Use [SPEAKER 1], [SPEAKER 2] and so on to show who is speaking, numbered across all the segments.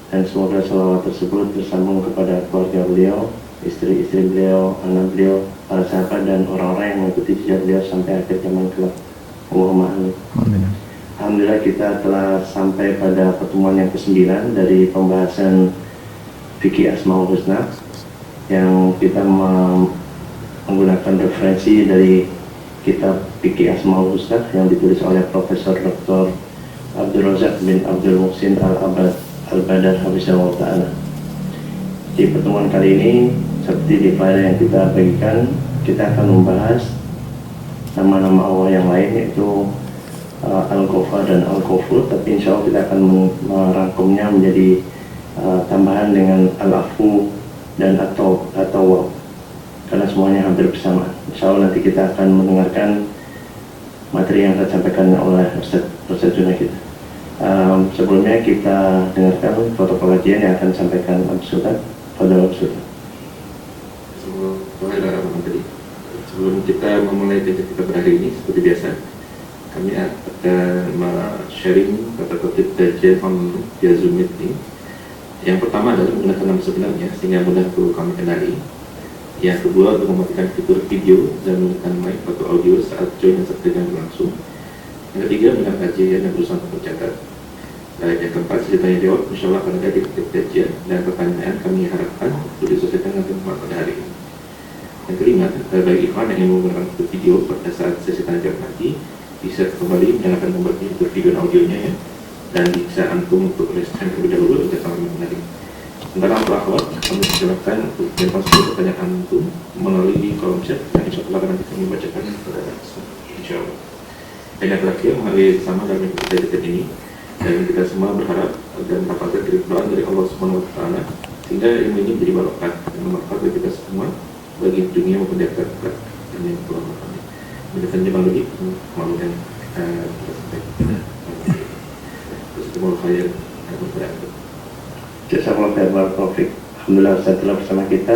[SPEAKER 1] dan semoga salawat tersebut bersambung kepada keluarga beliau, istri-istri beliau, anak beliau, para sahabat dan orang-orang yang mengikuti jejak beliau sampai akhir zaman kelak. Allahumma amin. Alhamdulillah kita telah sampai pada pertemuan yang ke-9 dari pembahasan fikih Asmaul Husna, yang kita menggunakan referensi dari kitab fikih Asmaul Husna yang ditulis oleh Profesor Dr. Abdul Razak bin Abdul Muhsin Al-Badar Hafizahullah Ta'ala. Di pertemuan kali ini, seperti di flyer yang kita bagikan, kita akan membahas nama-nama Allah yang lain, yaitu Al-Ghafar dan Al-Ghafur, tapi insya Allah kita akan merangkumnya menjadi tambahan dengan Al-Afu dan At-Tawwab, karena semuanya hampir bersama. Insya Allah nanti kita akan mendengarkan materi yang akan disampaikan oleh Ustaz Junaid. Sebelumnya kita dengarkan protokol kajian yang akan disampaikan Abu Sultan. Pada Abu Sultan.
[SPEAKER 2] Sebelum kita memulai kajian kita pada hari ini, seperti biasa, kami akan sharing kata kutip kajian via Zoom meeting. Yang pertama adalah menggunakan nama sebenarnya sehingga mudah untuk kami kenali. Yang kedua, untuk mematikan fitur video dan menggunakan mic atau audio saat join dan saat kajian berlangsung. Yang ketiga, menggunakan kajian yang berusaha untuk tercatat. Dan yang keempat, ceritanya jawab, insya Allah akan ada di kajian dan pertanyaan kami harapkan untuk diselesaikan dengan tempat pada hari ini. Yang kelima, bagi ikhwan yang ingin menggunakan fitur video pada saat sesi tanya jawab nanti, bisa kembali menyalakan gambar fitur video dan audionya ya, dan bisa antum untuk respon terlebih dahulu agar kami mengenali. Sementara untuk akhwat, kami silakan untuk menyampaikan seluruh pertanyaan antum melalui di kolom chat yang insya Allah nanti kami bacakan kepada insya Allah. Dan yang terakhir, mari bersama dalam mengikuti kajian ini, dan kita semua berharap dan mendapatkan keridhaan dari Allah Subhanahu Wa Taala sehingga ilmu ini menjadi barokah dan bermanfaat bagi kita semua, bagi dunia maupun di akhirat. Dan yang bermanfaat. Menjadikan jemaah lagi malu dan terus kita mau khair dan berharap.
[SPEAKER 1] Jazakallahu khairan barakallahu. Alhamdulillah Ustaz telah bersama kita.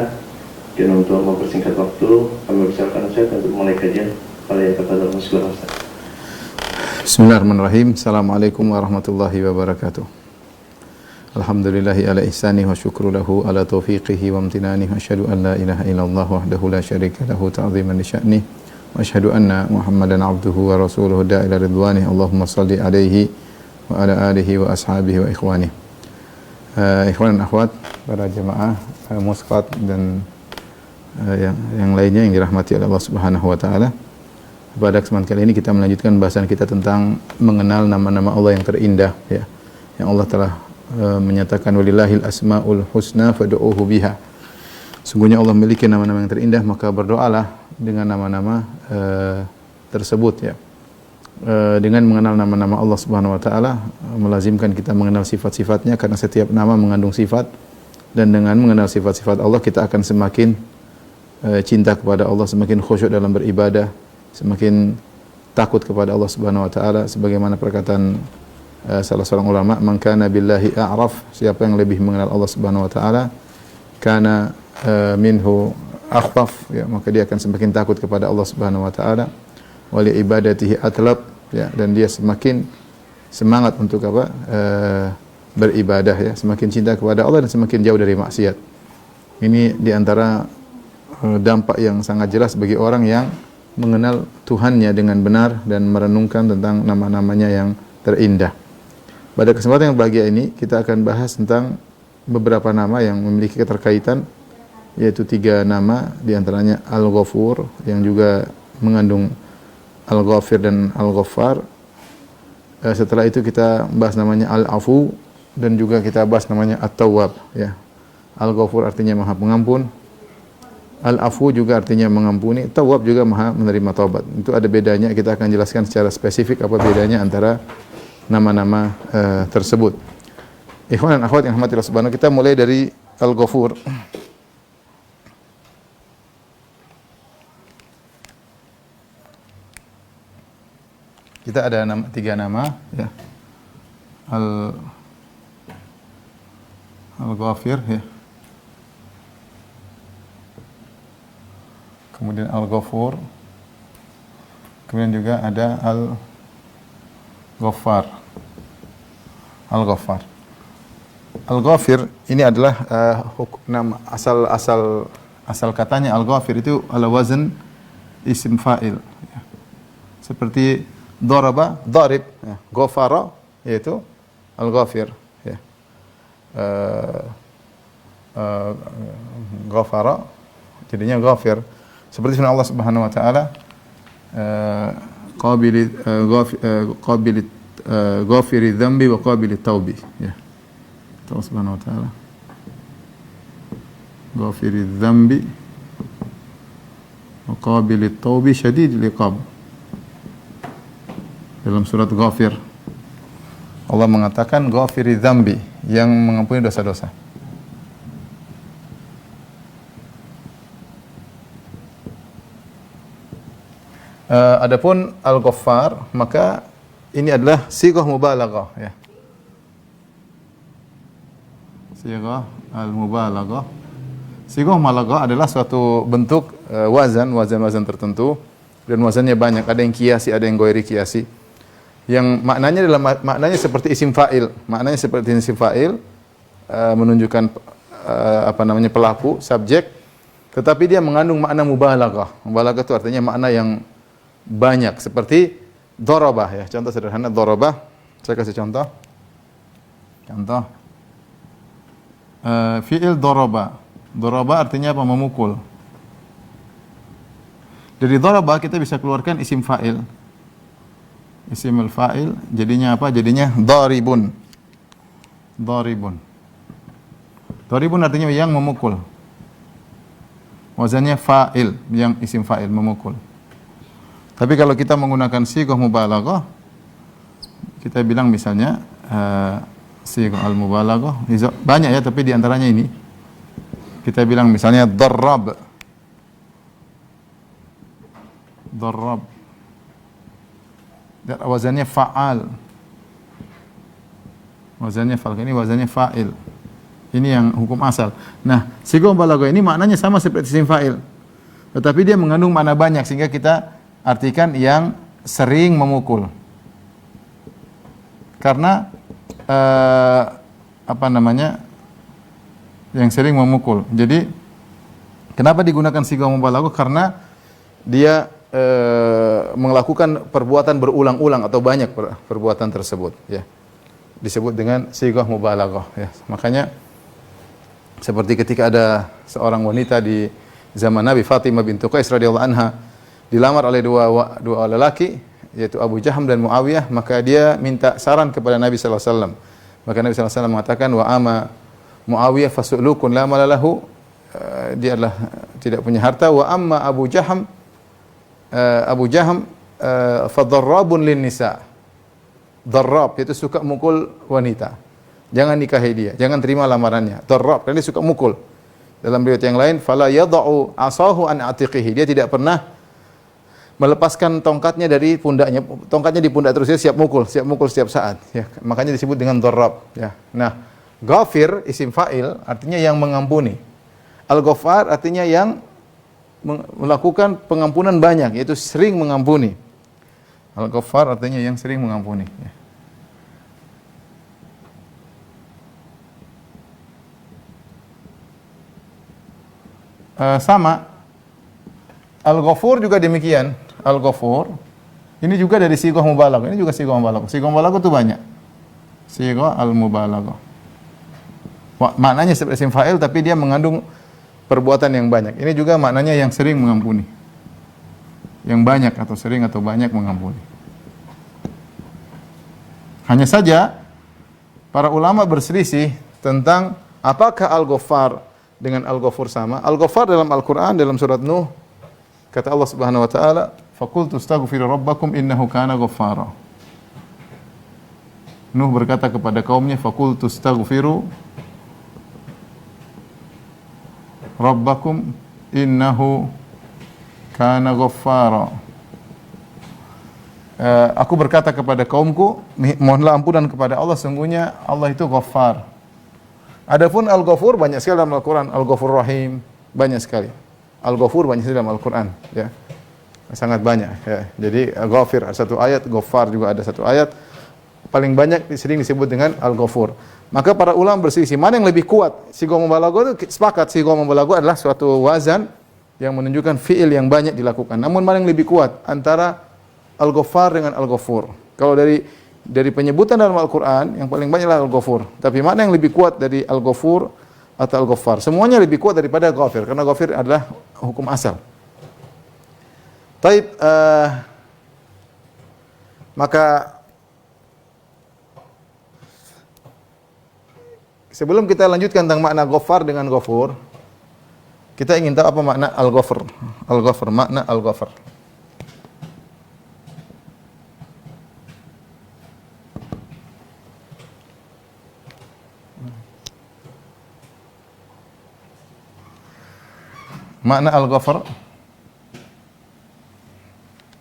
[SPEAKER 1] Dan untuk mempersingkat waktu, kami persilakan Ustaz untuk mulai kajian. Kepada Rasulullah Ustaz.
[SPEAKER 3] Bismillahirrahmanirrahim. Assalamualaikum warahmatullahi wabarakatuh. Alhamdulillahi ala ihsani wa syukru lahu ala taufiqihi wa amtinani wa asyhadu an la ilaha illallah wahdahu la syarika lahu ta'ziman li sya'ni wa asyhadu anna Muhammadan abduhu wa rasuluhu da'ila ridwani. Allahumma salli alaihi wa ala alihi wa ashabihi wa ikhwani. Ikhwan dan akhwat, para jemaah musqat dan yang lainnya yang dirahmati oleh Allah Subhanahu wa taala. Pada kesempatan kali ini kita melanjutkan bahasan kita tentang mengenal nama-nama Allah yang terindah ya. Yang Allah telah menyatakan walillahil asmaul husna fad'uuhu biha. Sungguhnya Allah memiliki nama-nama yang terindah, maka berdoalah dengan nama-nama tersebut ya. Dengan mengenal nama-nama Allah Subhanahu wa taala melazimkan kita mengenal sifat-sifatnya, karena setiap nama mengandung sifat, dan dengan mengenal sifat-sifat Allah kita akan semakin cinta kepada Allah, semakin khusyuk dalam beribadah, semakin takut kepada Allah Subhanahu wa taala, sebagaimana perkataan salah seorang ulama, man kana billahi a'raf, siapa yang lebih mengenal Allah Subhanahu wa taala, kana minhu akhfaf ya, maka dia akan semakin takut kepada Allah Subhanahu wa taala, wa li ibadatihi atlab ya, dan dia semakin semangat untuk beribadah ya, semakin cinta kepada Allah dan semakin jauh dari maksiat. Ini di antara dampak yang sangat jelas bagi orang yang mengenal Tuhannya dengan benar dan merenungkan tentang nama-namanya yang terindah. Pada kesempatan yang bahagia ini kita akan bahas tentang beberapa nama yang memiliki keterkaitan, yaitu 3 nama, di antaranya Al-Ghafur yang juga mengandung Al-Ghafir dan Al-Ghaffar. Setelah itu kita bahas namanya Al-Afu, dan juga kita bahas namanya At-Tawwab ya. Al-Ghafur artinya Maha Pengampun, Al-Afu juga artinya mengampuni, Tawwab juga Maha menerima taubat. Itu ada bedanya, kita akan jelaskan secara spesifik apa bedanya antara nama-nama tersebut. Ikhwan dan akhwat yang rahmati Allah subhanahu, kita mulai dari Al-Ghafur. Kita ada 3 nama ya. Al-Ghafir ya. Kemudian Al-Ghafur. Kemudian juga ada Al-Ghaffar. Al-Ghaffar. Al-Ghafir ini adalah nama asal katanya Al-Ghafir itu ala wazn isim fa'il. Ya. Seperti daraba, darib, ya. Ghafara yaitu Al-Ghafir. Ya. Ghafara jadinya Ghafir. Seperti firman Allah Subhanahu wa taala ghafiri dzambi wa qabili taubi. Ya. Allah Subhanahu wa taala. Ghafiri dzambi wa qabili taubi syadidil iqab. Dalam surat Ghafir Allah mengatakan ghafiri dzambi, yang mengampuni dosa-dosa. Adapun Al-Ghaffar, maka ini adalah sighah mubalaghah, ya. Sighah al-mubalaghah. Sighah mubalaghah adalah suatu bentuk wazan tertentu, dan wazannya banyak. Ada yang kiasi, ada yang ghairi kiasi. Yang maknanya adalah maknanya seperti isim fa'il. Maknanya seperti isim fa'il, menunjukkan pelaku, subjek, tetapi dia mengandung makna mubalaghah. Mubalaghah itu artinya makna yang banyak, seperti darabah, ya. Contoh sederhana darabah. Saya kasih contoh. Fi'il daraba. Daraba artinya apa? Memukul. Dari daraba kita bisa keluarkan isim fa'il. Isimul fa'il jadinya apa? Jadinya daribun. Daribun. Daribun artinya yang memukul. Wazannya fa'il, yang isim fa'il, memukul. Tapi kalau kita menggunakan sighah mubalaghah, kita bilang misalnya sighah al-mubalaghah banyak, ya, tapi di antaranya ini kita bilang misalnya darrab. Darrab. Dan wazannya fa'al. Wazannya fa'al, ini wazannya fa'il. Ini yang hukum asal. Nah, sighah mubalaghah ini maknanya sama seperti isim fa'il, tetapi dia mengandung makna banyak, sehingga kita artikan yang sering memukul. Karena yang sering memukul. Jadi kenapa digunakan sighah mubalaghah? Karena dia melakukan perbuatan berulang-ulang atau banyak perbuatan tersebut, ya. Disebut dengan sighah mubalaghah, ya. Makanya seperti ketika ada seorang wanita di zaman Nabi, Fatimah bintu Qais radhiyallahu anha, dilamar oleh dua lelaki, yaitu Abu Jaham dan Muawiyah, maka dia minta saran kepada Nabi sallallahu alaihi wasallam. Maka Nabi sallallahu alaihi wasallam mengatakan, wa ama Muawiyah fasulukun la malalahu, dia adalah tidak punya harta, wa amma Abu Jaham fadarrabun lin nisa. Darrab itu suka mukul wanita. Jangan nikahi dia, jangan terima lamarannya. Darrab, karena dia suka mukul. Dalam riwayat yang lain, fala yad'u asahu an atiqihi, dia tidak pernah melepaskan tongkatnya dari pundaknya. Tongkatnya di pundak terus, dia siap mukul setiap saat, ya. Makanya disebut dengan darrab, ya. Nah, ghafir isim fa'il artinya yang mengampuni. Al-Ghaffar artinya yang melakukan pengampunan banyak, yaitu sering mengampuni. Al-Ghaffar artinya yang sering mengampuni, ya. Sama Al-Ghafur juga demikian. Al-Ghafur ini juga dari sighah mubalaghah. Ini juga sighah mubalaghah. Sighah mubalaghah itu banyak. Sighah al-mubalaghah. Maknanya seperti isim fa'il, tapi dia mengandung perbuatan yang banyak. Ini juga maknanya yang sering mengampuni. Yang banyak atau sering atau banyak mengampuni. Hanya saja para ulama berselisih tentang apakah Al-Ghaffar dengan Al-Ghafur sama. Al-Ghaffar dalam Al-Quran, dalam surat Nuh, kata Allah Subhanahu wa taala, "Faqultu astaghfiru rabbakum innahu kana ghaffara." Nuh berkata kepada kaumnya, "Faqultu astaghfiru rabbakum innahu kana ghaffara." Aku berkata kepada kaumku, mohonlah ampunan kepada Allah, sungguhnya Allah itu Ghaffar. Adapun Al-Ghafur banyak sekali dalam Al-Quran. Al-Ghafur Rahim banyak sekali. Al-Ghafur banyak sekali dalam Al-Quran, ya. Sangat banyak, ya. Jadi Ghafir ada satu ayat, Ghaffar juga ada satu ayat. Paling banyak sering disebut dengan Al-Ghafur. Maka para ulama berselisih mana yang lebih kuat. Sighah mubalaghah itu sepakat sighah mubalaghah adalah suatu wazan yang menunjukkan fi'il yang banyak dilakukan. Namun mana yang lebih kuat antara Al-Ghaffar dengan Al-Ghafur? Kalau dari penyebutan dalam Al-Qur'an yang paling banyak adalah Al-Ghafur. Tapi mana yang lebih kuat dari Al-Ghafur atau Al-Ghaffar? Semuanya lebih kuat daripada Ghafir karena Ghafir adalah hukum asal. Taib maka sebelum kita lanjutkan tentang makna Ghaffar dengan Ghafur, kita ingin tahu apa makna Al-Ghafar. Al-Ghafar, makna Al-Ghafar. Makna Al-Ghafar.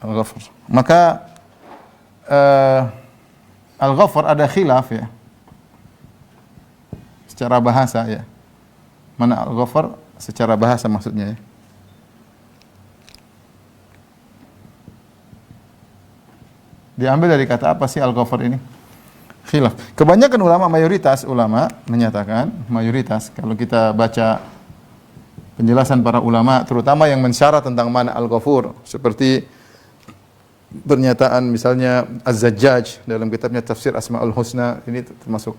[SPEAKER 3] Al-Ghafar. Maka Al-Ghafar ada khilaf ya. Secara bahasa ya. Mana Al-Ghafar secara bahasa maksudnya ya. Diambil dari kata apa sih Al-Ghafar ini? Khilaf. Kebanyakan ulama, mayoritas ulama menyatakan, mayoritas kalau kita baca penjelasan para ulama terutama yang mensyarat tentang mana Al-Ghafur seperti pernyataan misalnya Az-Zajjaj dalam kitabnya Tafsir Asmaul Husna, ini termasuk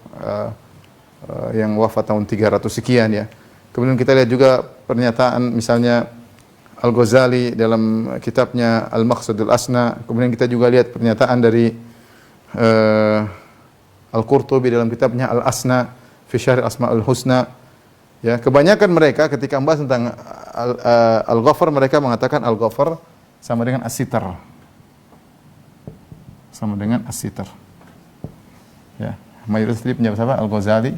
[SPEAKER 3] yang wafat tahun 300 sekian ya. Kemudian kita lihat juga pernyataan misalnya Al-Ghazali dalam kitabnya Al-Maqsadul Asna. Kemudian kita juga lihat pernyataan dari Al-Qurtubi dalam kitabnya Al-Asna fi Syarh Asmaul Husna. Ya, kebanyakan mereka ketika membahas tentang Al-Ghafar mereka mengatakan Al-Ghafar sama dengan As-Sitar. Sama dengan As-Sitar. Ya, mayoritas ini pendapat siapa? Al-Ghazali.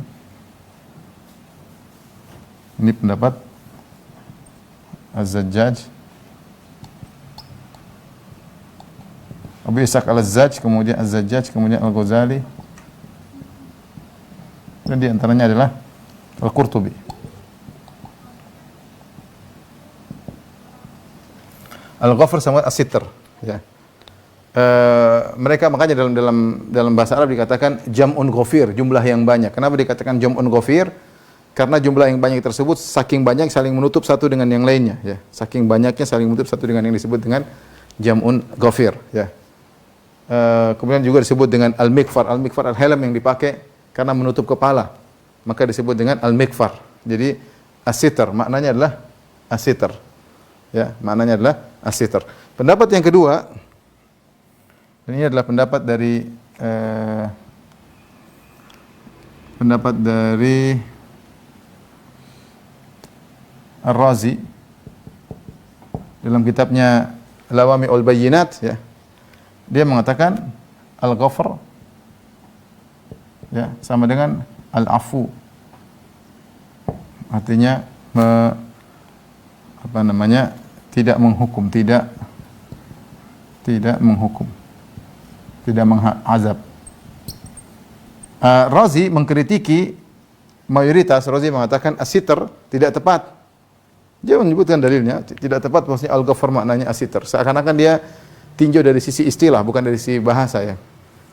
[SPEAKER 3] Ini pendapat Az-Zajjaj, Abu Ishaq Al-Zajjaj, kemudian Az-Zajjaj, kemudian Al-Ghazali, dan di antaranya adalah Al-Qurtubi. Al-Ghafar sama As-Sitr ya. Mereka makanya dalam bahasa Arab dikatakan jam'un ghafir, jumlah yang banyak. Kenapa dikatakan jam'un ghafir? Karena jumlah yang banyak tersebut saking banyak saling menutup satu dengan yang lainnya ya. Saking banyaknya saling menutup satu dengan yang disebut dengan jam'un ghafir ya. Kemudian juga disebut dengan al-mikfar. Al-mikfar al-helm yang dipakai karena menutup kepala. Maka disebut dengan al-mikfar. Jadi as-sitr maknanya adalah as-sitr. Ya, maknanya adalah as-sitr. Pendapat yang kedua, ini adalah pendapat dari Ar-Razi dalam kitabnya Lawami'ul Bayyinat ya. Dia mengatakan Al-Ghafar ya sama dengan Al-Afu. Artinya tidak menghukum, tidak menghukum, tidak mengazab. Razi mengkritiki mayoritas. Razi mengatakan as-sitr tidak tepat. Dia menyebutkan dalilnya tidak tepat, maksudnya Al-Ghafar maknanya as-sitr. Seakan-akan dia tinjau dari sisi istilah bukan dari sisi bahasa ya.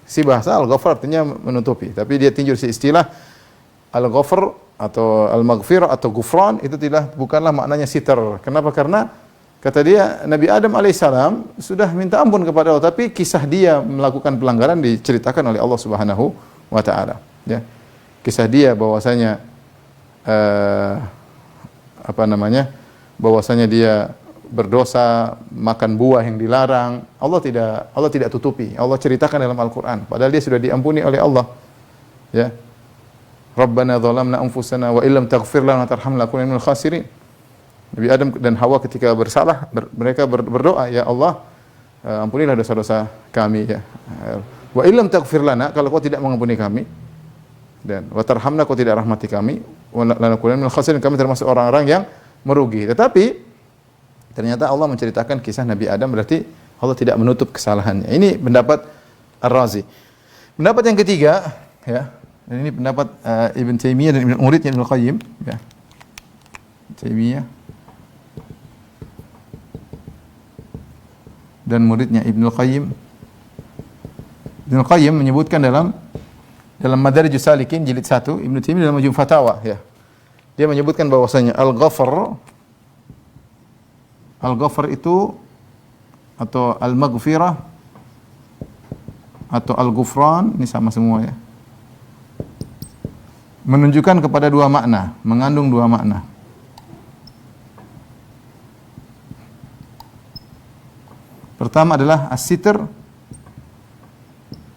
[SPEAKER 3] Sisi bahasa Al-Ghafar artinya menutupi, tapi dia tinjau dari sisi istilah Al-Ghafar atau Al-Maghfirah atau Ghufran itu bukanlah maknanya sitr. Kenapa? Karena kata dia Nabi Adam alaihissalam sudah minta ampun kepada Allah, tapi kisah dia melakukan pelanggaran diceritakan oleh Allah Subhanahu wa taala ya. Kisah dia bahwasanya bahwasanya dia berdosa, makan buah yang dilarang, Allah tidak tutupi. Allah ceritakan dalam Al-Qur'an padahal dia sudah diampuni oleh Allah. Ya. Rabbana zalamna anfusana wa illam taghfir lana wa tarhamna lanakunanna minal khasirin. Nabi Adam dan Hawa ketika bersalah, mereka berdoa, ya Allah, ampunilah dosa-dosa kami ya. Wa illam taghfir lana, kalau kau tidak mengampuni kami, dan wa tarhamna, kau tidak rahmati kami, wa lanakunanna minal khasirin, kami termasuk orang-orang yang merugi. Tetapi ternyata Allah menceritakan kisah Nabi Adam, berarti Allah tidak menutup kesalahannya. Ini pendapat Ar-Razi. Pendapat yang ketiga, ya, dan ini pendapat Ibn Taimiyah dan muridnya Ibnu Qayyim, ya. Taimiyah dan muridnya Ibnu Qayyim. Ibnu Qayyim menyebutkan dalam dalam Madarijus Salikin jilid 1, Ibnu Taimiyah dalam Majmu' Fatawa ya. Dia menyebutkan bahwasanya Al-Ghafar itu atau Al-Maghfirah atau Al-Ghufran, ini sama semua ya. Menunjukkan kepada dua makna, mengandung dua makna. Pertama adalah as-sitr,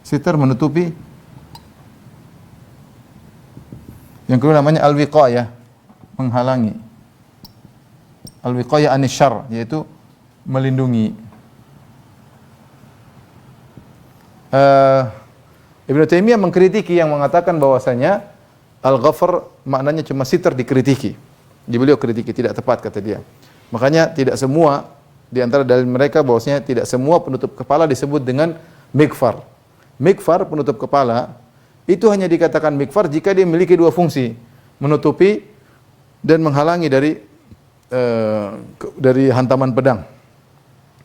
[SPEAKER 3] sitr menutupi. Yang kedua namanya al-wiqayah, menghalangi. Al-wiqayah anis syarr, yaitu melindungi. Ibnu Taimiyah mengkritiki yang mengatakan bahwasanya al-ghafar maknanya cuma sitr dikritiki. Beliau kritiki tidak tepat kata dia. Makanya tidak semua di antara dalil mereka bahwasanya tidak semua penutup kepala disebut dengan mikfar. Mikfar penutup kepala itu hanya dikatakan mikfar jika dia memiliki dua fungsi, menutupi dan menghalangi dari hantaman pedang.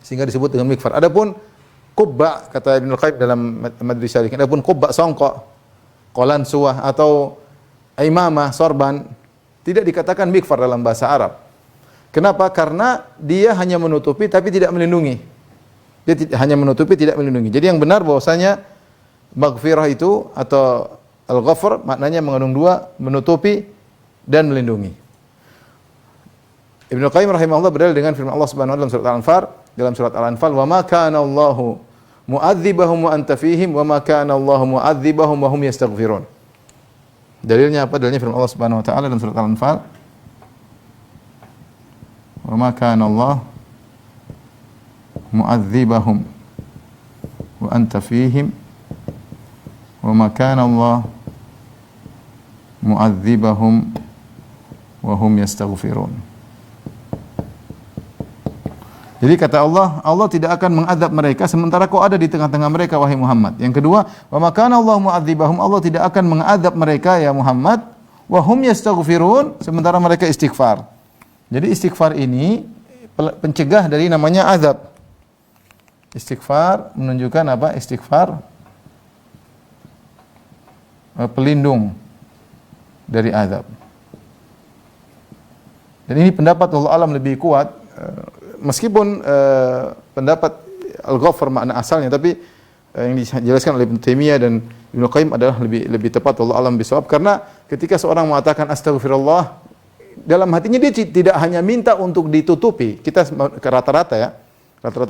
[SPEAKER 3] Sehingga disebut dengan mikfar. Adapun qubba kata Ibnu Qayyim dalam Madarijus Salikin, adapun qubba songkok, qolan suwah atau imamah sorban tidak dikatakan mikfar dalam bahasa Arab. Kenapa? Karena dia hanya menutupi tapi tidak melindungi. Dia hanya menutupi tidak melindungi. Jadi yang benar bahwasanya maghfirah itu atau al-ghafar maknanya mengandung dua, menutupi dan melindungi. Ibnu Qayyim rahimahullah berdalil dengan firman Allah Subhanahu wa taala dalam surat Al-Anfal, "Wa ma kana Allahu mu'adzibahum wa anta fihim wa ma kana Allahu mu'adzibahum wa hum yastaghfirun." Dalilnya apa? Dalilnya firman Allah Subhanahu wa taala dalam surat Al-Anfal, "Wa ma kana Allah mu'adzibahum wa anta fihim wa ma kana Allah mu'adzibahum wa hum yastaghfirun." Jadi kata Allah, Allah tidak akan mengadab mereka sementara kau ada di tengah-tengah mereka wahai Muhammad. Yang kedua, wa ma kana Allah mu'adzibahum, Allah tidak akan mengadab mereka ya Muhammad, wa hum yastaghfirun, sementara mereka istighfar. Jadi istighfar ini pencegah dari namanya azab. Istighfar menunjukkan apa? Istighfar pelindung dari azab. Dan ini pendapat Allah alam lebih kuat, meskipun pendapat al-ghafar makna asalnya, tapi yang dijelaskan oleh Ibnu Taimiyah dan Ibnu Qayyim adalah lebih tepat Allah alam bisawab, karena ketika seorang mengatakan astagfirullah, dalam hatinya dia tidak hanya minta untuk ditutupi. Kita rata-rata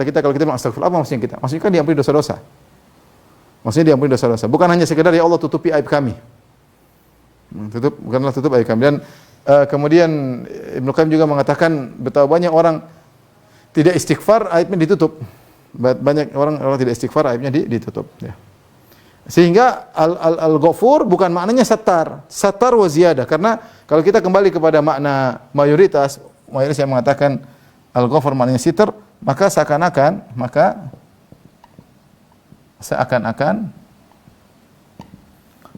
[SPEAKER 3] kita kalau kita bilang astagfirullah, apa maksudnya kita? Maksudnya kan diampuni dosa-dosa. Maksudnya diampuni dosa-dosa. Bukan hanya sekedar ya Allah tutupi aib kami. Bukanlah tutup aib kami. Dan kemudian Ibnu Qayyim juga mengatakan betapa banyak orang tidak istighfar, aibnya ditutup. Banyak orang tidak istighfar, aibnya ditutup. Ya. Sehingga al-ghafur bukan maknanya satar wa ziyadah. Karena kalau kita kembali kepada makna mayoritas yang mengatakan al-ghafur maknanya sitr, maka seakan-akan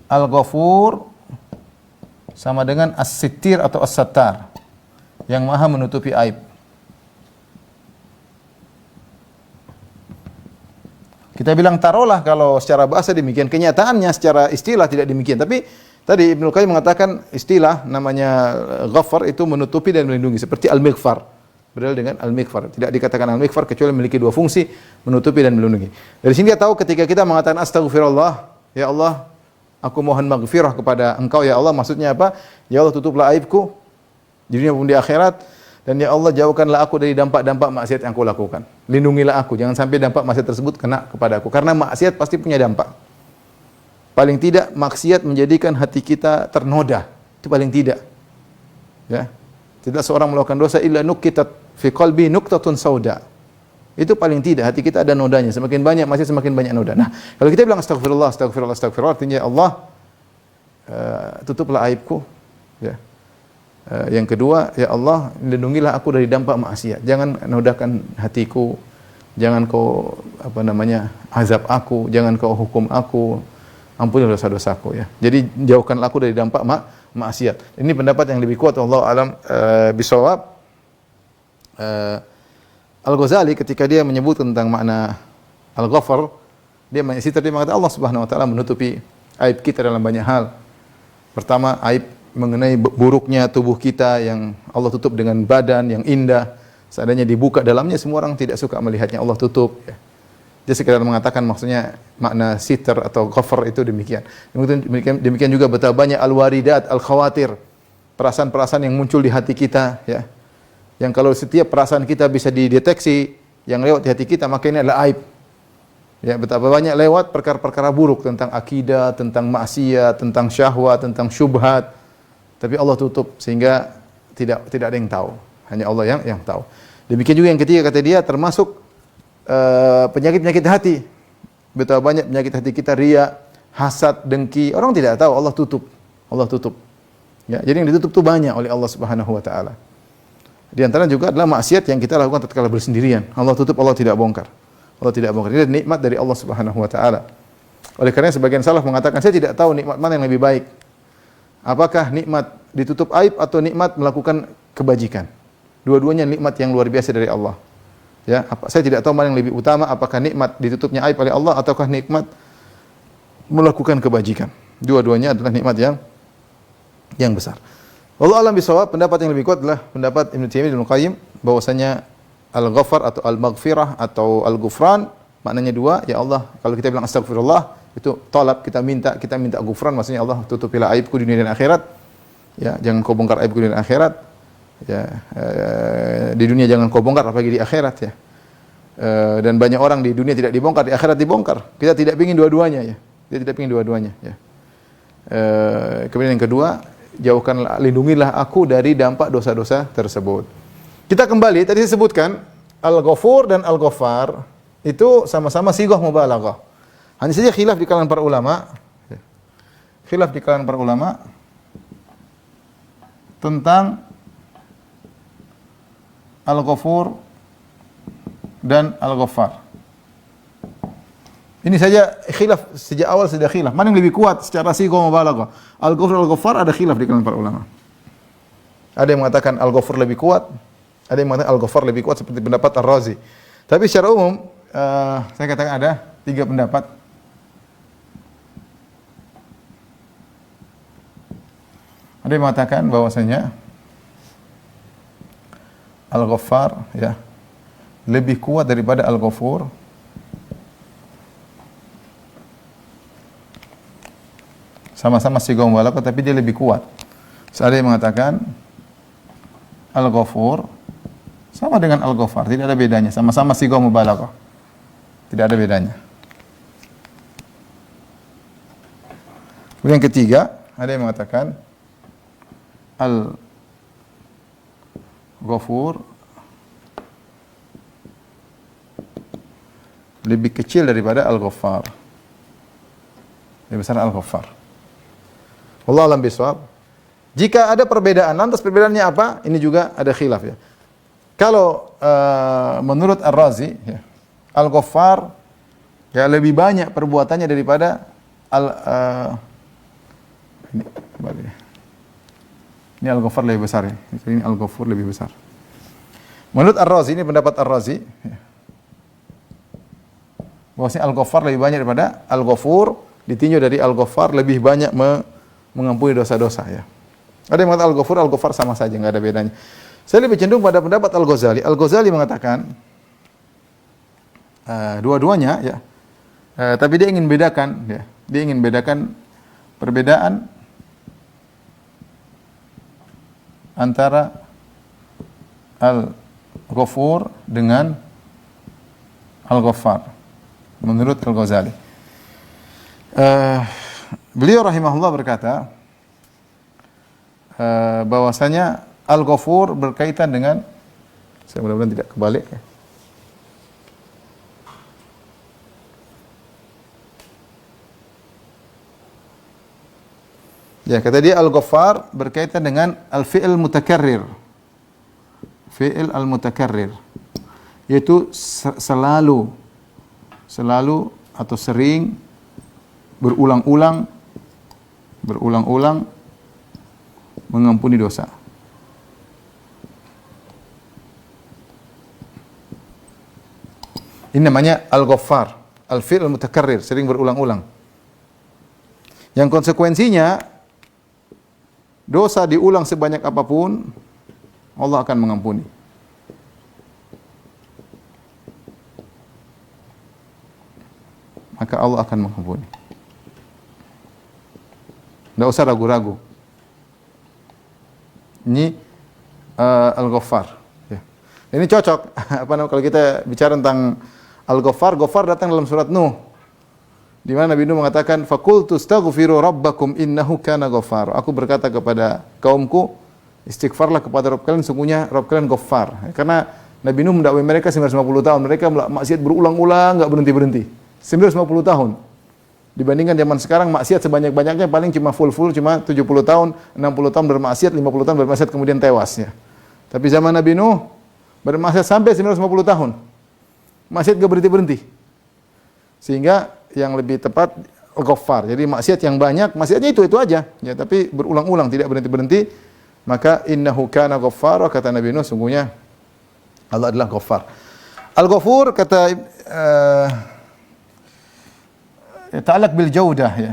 [SPEAKER 3] al-ghafur sama dengan as-sittir atau as-sattar, yang maha menutupi aib. Kita bilang taruhlah kalau secara bahasa demikian, kenyataannya secara istilah tidak demikian. Tapi tadi Ibnu Qayyim mengatakan istilah namanya ghafar itu menutupi dan melindungi, seperti al-mighfar. Berdalil dengan al-mighfar. Tidak dikatakan al-mighfar kecuali memiliki dua fungsi, menutupi dan melindungi. Dari sini kita tahu ketika kita mengatakan astagfirullah, ya Allah, aku mohon maghfirah kepada Engkau ya Allah, maksudnya apa? Ya Allah, tutuplah aibku di dunia maupun di akhirat. Dan ya Allah, jauhkanlah aku dari dampak-dampak maksiat yang aku lakukan. Lindungilah aku, jangan sampai dampak maksiat tersebut kena kepada aku. Karena maksiat pasti punya dampak. Paling tidak maksiat menjadikan hati kita ternoda. Itu paling tidak. Ya. Tidak seorang melakukan dosa illa nukitat fi qalbi nuqtatun sauda. Itu paling tidak, hati kita ada nodanya. Semakin banyak maksiat, semakin banyak noda. Nah, kalau kita bilang astagfirullah, artinya ya Allah, tutuplah aibku. Ya. Yang kedua, ya Allah, lindungilah aku dari dampak maksiat. Jangan nodakan hatiku, jangan kau azab aku, jangan kau hukum aku, ampuni dosa-dosaku ya. Jadi jauhkanlah aku dari dampak maksiat. Ini pendapat yang lebih kuat, Allah alam bisawab. Al-Ghazali ketika dia menyebut tentang makna al-ghafar, dia mengatakan Allah Subhanahu wa taala menutupi aib kita dalam banyak hal. Pertama, aib mengenai buruknya tubuh kita yang Allah tutup dengan badan yang indah. Seandainya dibuka dalamnya, semua orang tidak suka melihatnya, Allah tutup. Ya. Dia sekedar mengatakan maksudnya makna sitar atau ghafar itu demikian. Demikian juga betapa banyak al-waridat, al-khawatir, perasaan-perasaan yang muncul di hati kita. Ya. Yang kalau setiap perasaan kita bisa dideteksi, yang lewat di hati kita, maka ini adalah aib. Ya, betapa banyak lewat perkara-perkara buruk tentang akidah, tentang maksiat, tentang syahwat, tentang syubhat. Tapi Allah tutup sehingga tidak ada yang tahu. Hanya Allah yang tahu. Demikian juga yang ketiga kata dia termasuk penyakit-penyakit hati. Betapa banyak penyakit hati kita, riya, hasad, dengki. Orang tidak tahu, Allah tutup. Allah tutup. Ya, jadi yang ditutup itu banyak oleh Allah Subhanahu wa taala. Di antara juga adalah maksiat yang kita lakukan tatkala bersendirian. Allah tutup, Allah tidak bongkar. Allah tidak bongkar. Ini nikmat dari Allah Subhanahu wa taala. Oleh karena sebagian salaf mengatakan, saya tidak tahu nikmat mana yang lebih baik. Apakah nikmat ditutup aib atau nikmat melakukan kebajikan? Dua-duanya nikmat yang luar biasa dari Allah. Ya, saya tidak tahu mana yang lebih utama, apakah nikmat ditutupnya aib oleh Allah ataukah nikmat melakukan kebajikan. Dua-duanya adalah nikmat yang besar. Wallahu a'lam bishawab, pendapat yang lebih kuat adalah pendapat Ibnu Taimiyah dan Ibnu Qayyim bahwasanya al-ghafar atau al-maghfirah atau al-ghufran maknanya dua. Ya Allah, kalau kita bilang astagfirullah itu talab, kita minta ghufran, maksudnya Allah tutupilah aibku di dunia dan akhirat. Ya, jangan kau bongkar aibku di dunia dan akhirat. Ya, di dunia jangan kau bongkar apalagi di akhirat ya. Dan banyak orang di dunia tidak dibongkar, di akhirat dibongkar. Kita tidak ingin dua-duanya ya. Kita tidak ingin dua-duanya ya. Kemudian yang kedua, lindungilah aku dari dampak dosa-dosa tersebut. Kita kembali, tadi saya sebutkan Al-Ghafur dan Al-Ghaffar itu sama-sama sighah mubalaghah. Hanya saja khilaf di kalangan para ulama. Khilaf di kalangan para ulama tentang Al-Ghafur dan Al-Ghaffar. Ini saja khilaf, sejak awal sudah khilaf. Mana yang lebih kuat secara sighah mubalaghah? Al-Ghafur Al-Ghaffar, ada khilaf di kalangan para ulama. Ada yang mengatakan Al-Ghafur lebih kuat, ada yang mengatakan Al-Ghaffar lebih kuat seperti pendapat Ar-Razi. Tapi secara umum saya katakan ada 3 pendapat. Ada yang mengatakan bahwasanya Al-Ghaffar ya lebih kuat daripada Al-Ghafur. Sama-sama sighah mubalaghah tapi dia lebih kuat. Ada yang mengatakan Al-Ghafur sama dengan Al-Ghaffar, tidak ada bedanya, sama-sama sighah mubalaghah. Tidak ada bedanya. Kemudian yang ketiga, ada yang mengatakan Al-Ghafur lebih kecil daripada Al-Ghaffar. Lebih besar Al-Ghaffar. Wallahu a'lam bishawab. Jika ada perbedaan, lantas perbedaannya apa? Ini juga ada khilaf ya. Kalau menurut Ar-Razi ya, Al-Ghaffar ya lebih banyak perbuatannya daripada ini Al-Ghaffar lebih besar ya. Ini Al-Ghafur lebih besar. Menurut Ar-Razi, ini pendapat Ar-Razi ya, bahwasanya Al-Ghaffar lebih banyak daripada Al-Ghafur, ditinjau dari Al-Ghaffar lebih banyak mengampuni dosa-dosa ya. Ada yang mengatakan Al-Ghafur, Al-Ghaffar sama saja, enggak ada bedanya. Saya lebih cenderung pada pendapat Al-Ghazali. Al-Ghazali mengatakan dua-duanya ya. Tapi dia ingin bedakan ya. Dia ingin bedakan perbedaan antara Al-Ghafur dengan Al-Ghaffar menurut Al-Ghazali. Beliau rahimahullah berkata bahwasanya Al-Ghafur berkaitan dengan, saya mudah-mudahan tidak kebalik ya. Ya, kata dia Al-Ghaffar berkaitan dengan al-fi'il mutakarrir. Fi'il al-mutakarrir yaitu selalu atau sering berulang-ulang mengampuni dosa. Ini namanya Al-Ghaffar, al-fi'il al-mutakarrir, sering berulang-ulang. Yang konsekuensinya dosa diulang sebanyak apapun Allah akan mengampuni. Maka Allah akan mengampuni. Tidak usah ragu-ragu. Ini Al-Ghaffar. Ya. Ini cocok. Apa namanya kalau kita bicara tentang Al-Ghaffar, Ghaffar datang dalam surat Nuh. Di mana Nabi Nuh mengatakan, "Faqultu astaghfiru rabbakum innahu kana ghaffar." Aku berkata kepada kaumku, istighfarlah kepada Rabb kalian, sungguhnya Rabb kalian Ghaffar. Karena Nabi Nuh mendakwai mereka 950 tahun, mereka maksiat berulang-ulang, enggak berhenti-berhenti. 950 tahun. Dibandingkan zaman sekarang maksiat sebanyak-banyaknya paling cuma full cuma 70 tahun, 60 tahun bermaksiat, 50 tahun bermaksiat kemudian tewas ya. Tapi zaman Nabi Nuh bermaksiat sampai 950 tahun. Maksiat enggak berhenti-berhenti. Sehingga yang lebih tepat Ghaffar. Jadi maksiat yang banyak, maksiatnya itu aja ya, tapi berulang-ulang tidak berhenti-berhenti. Maka innahu kana ghaffara, kata Nabi Nuh, sungguhnya Allah adalah Ghaffar. Al-Ghafur kata ta'alaq bil jaudah ya.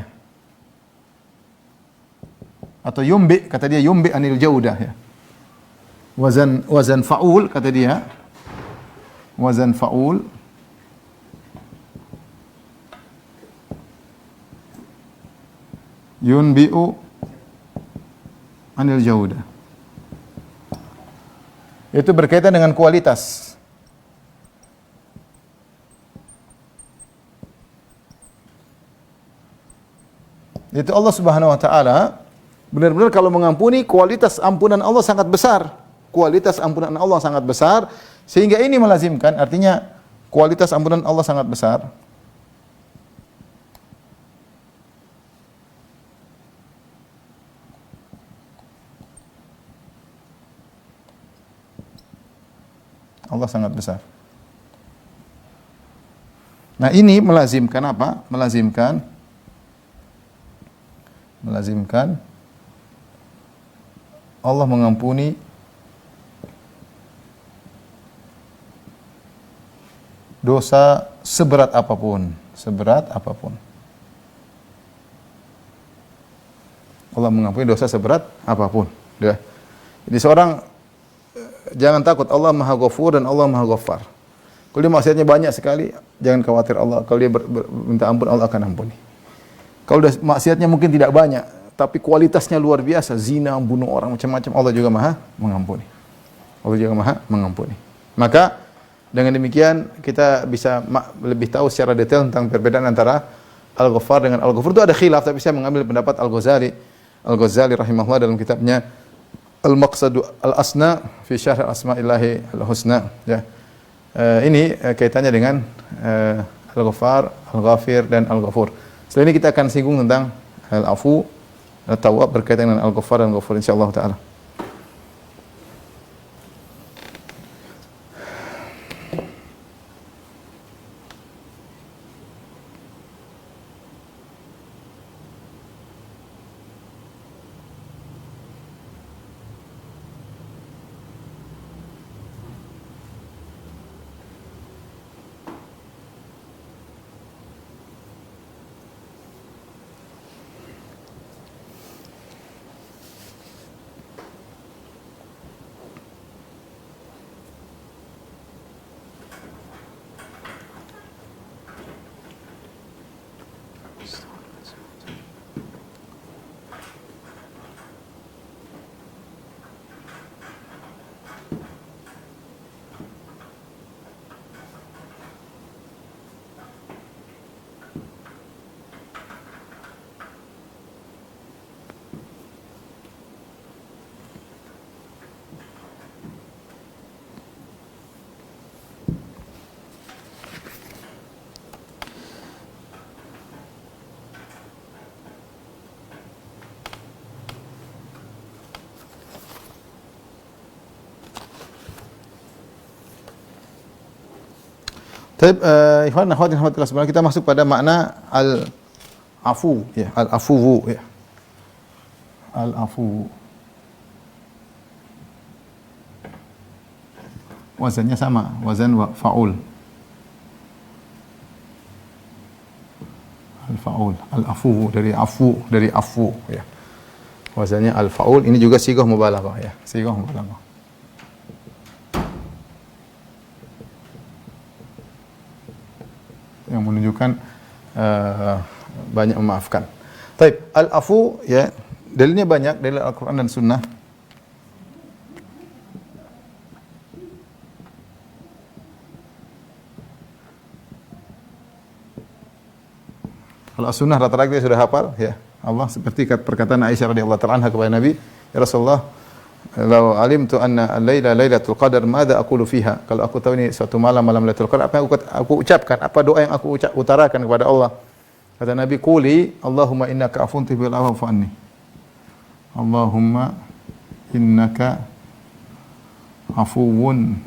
[SPEAKER 3] Atau yumbi, kata dia yumbi anil jaudah ya. Wazan fa'ul kata dia. Wazan fa'ul yunbi'u anil jaudah. Itu berkaitan dengan kualitas. Itu Allah Subhanahu wa taala benar-benar kalau mengampuni, kualitas ampunan Allah sangat besar. Kualitas ampunan Allah sangat besar sehingga ini melazimkan, artinya kualitas ampunan Allah sangat besar. Allah sangat besar. Nah, ini melazimkan apa? Melazimkan Allah mengampuni dosa seberat apapun, Allah mengampuni dosa seberat apapun. Ya. Jadi seorang jangan takut, Allah Maha Ghafur dan Allah Maha Ghaffar. Kalau dia maksiatnya banyak sekali, jangan khawatir Allah. Kalau dia minta ampun, Allah akan ampuni. Kalau maksiatnya mungkin tidak banyak, tapi kualitasnya luar biasa, zina, bunuh orang, macam-macam, Allah juga Maha mengampuni. Allah juga Maha mengampuni. Maka dengan demikian kita bisa lebih tahu secara detail tentang perbedaan antara Al-Ghaffar dengan Al-Ghafur. Itu ada khilaf, tapi saya mengambil pendapat Al-Ghazali rahimahullah dalam kitabnya Al-Maqsadu Al-Asna fi Syarh Asma'illahi Al-Husna ya. Ini kaitannya dengan Al-Ghaffar, Al-Ghafir dan Al-Ghafur. Setelah ini kita akan singgung tentang Al-Afu, Al-Tawwab berkaitan dengan Al-Ghaffar dan Al-Ghafur insyaallah taala. Tapi ikhwan akhwat yang rahmatillah, kita masuk pada makna al-afu ya, al-afu ya. Al-afu. Wazannya sama, wazan wa fa'ul. al-faul. Al-afu dari afu ya. Wazannya al-faul, ini juga sighah mubalaghah ya, sighah mubalaghah. Yang menunjukkan banyak memaafkan. Taib, al-afu ya, dalilnya banyak, dalil Al-Qur'an dan Sunnah. Kalau sunnah rata-rata kita sudah hafal ya. Allah seperti perkataan Aisyah radhiyallahu ta'ala anha kepada Nabi, "Ya Rasulullah, law alimtu anna al-laila lailatul qadar, madza aqulu fiha?" Kalau aku tahu ini suatu malam Lailatul Qadar, apa yang aku ucapkan? Apa doa yang aku utarakan kepada Allah? Kata Nabi, "Quli Allahumma innaka afuwun tuhibbul afwa fa'fu anni." Allahumma innaka afuwun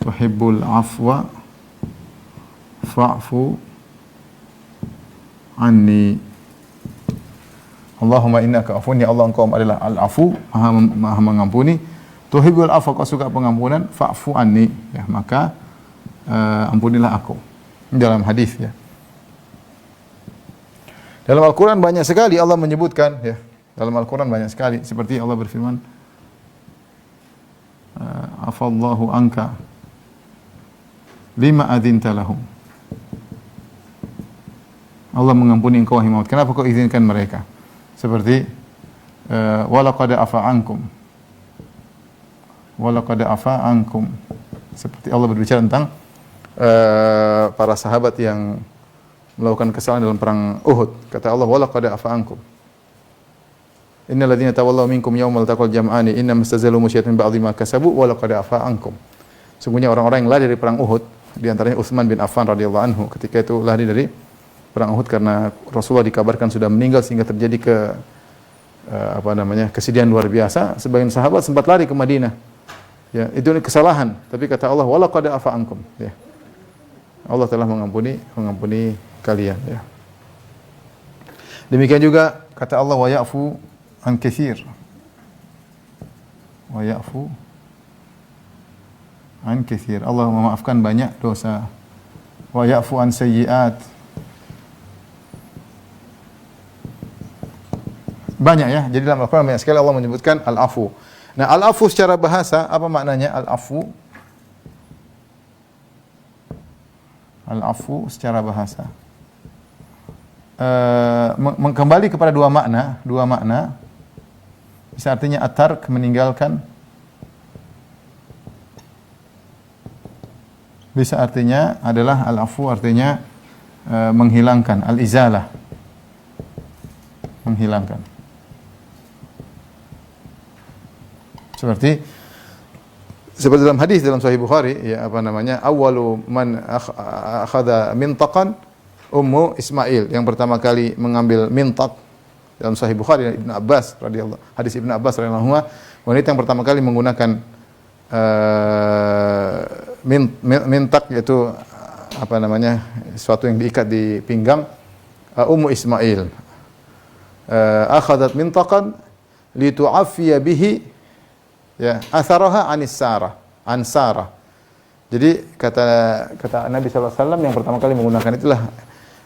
[SPEAKER 3] tuhibbul afwa fa'fu anni. Allahumma innaka afuwun, ya Allah engkau adalah al-afu, maha mengampuni, tuhibbul afwa, kau suka pengampunan, fa'fu anni, ya maka ampunilah aku. Dalam hadis ya. Dalam Al-Qur'an banyak sekali Allah menyebutkan ya. Dalam Al-Qur'an banyak sekali seperti Allah berfirman, afallahu anka lima adzinta lahum. Allah mengampuni engkau wahai Muhammad. Kenapa kau izinkan mereka? Seperti walaqad afa ankum. Walaqad afa ankum. Seperti Allah berbicara tentang para sahabat yang melakukan kesalahan dalam perang Uhud. Kata Allah, walaqad afa ankum. Innal ladzina tawallaw minkum yawmal taqal jam'ani innam istazalu musyaitan ba'dhi ma kasabu walaqad afa ankum. Sungguhnya orang-orang yang lari dari perang Uhud, di antaranya Utsman bin Affan radhiyallahu anhu, ketika itu lari dari perang Uhud karena Rasulullah dikabarkan sudah meninggal sehingga terjadi kesedihan luar biasa. Sebagian sahabat sempat lari ke Madinah. Ya, itu kesalahan, tapi kata Allah, walaqad afa ankum, ya. Allah telah mengampuni kalian, ya. Demikian juga kata Allah, wa ya'fu an katsir. Wa ya'fu an katsir. Allah memaafkan banyak dosa. Wa ya'fu an sayyi'at. Banyak ya. Jadi dalam Al-Qur'an banyak sekali Allah menyebutkan al-afu. Nah, al-afu secara bahasa apa maknanya al-afu? Al-afu secara bahasa kembali kepada dua makna. Bisa artinya at-tark, meninggalkan. Bisa artinya adalah al-afu artinya menghilangkan, al-izalah. Menghilangkan. Seperti dalam hadis dalam Sahih Bukhari ya, awwalu man akhadha mintaqan Ummu Ismail, yang pertama kali mengambil mintaq dalam Sahih Bukhari, Ibnu Abbas radhiyallahu, hadis Ibnu Abbas radhiyallahu anhu, wanita yang pertama kali menggunakan mintaq, yaitu sesuatu yang diikat di pinggang, Ummu Ismail. Akhadhat mintaqan litu'affiya bihi ya atharaha ansara. Jadi kata Nabi sallallahu alaihi wasallam yang pertama kali menggunakan itulah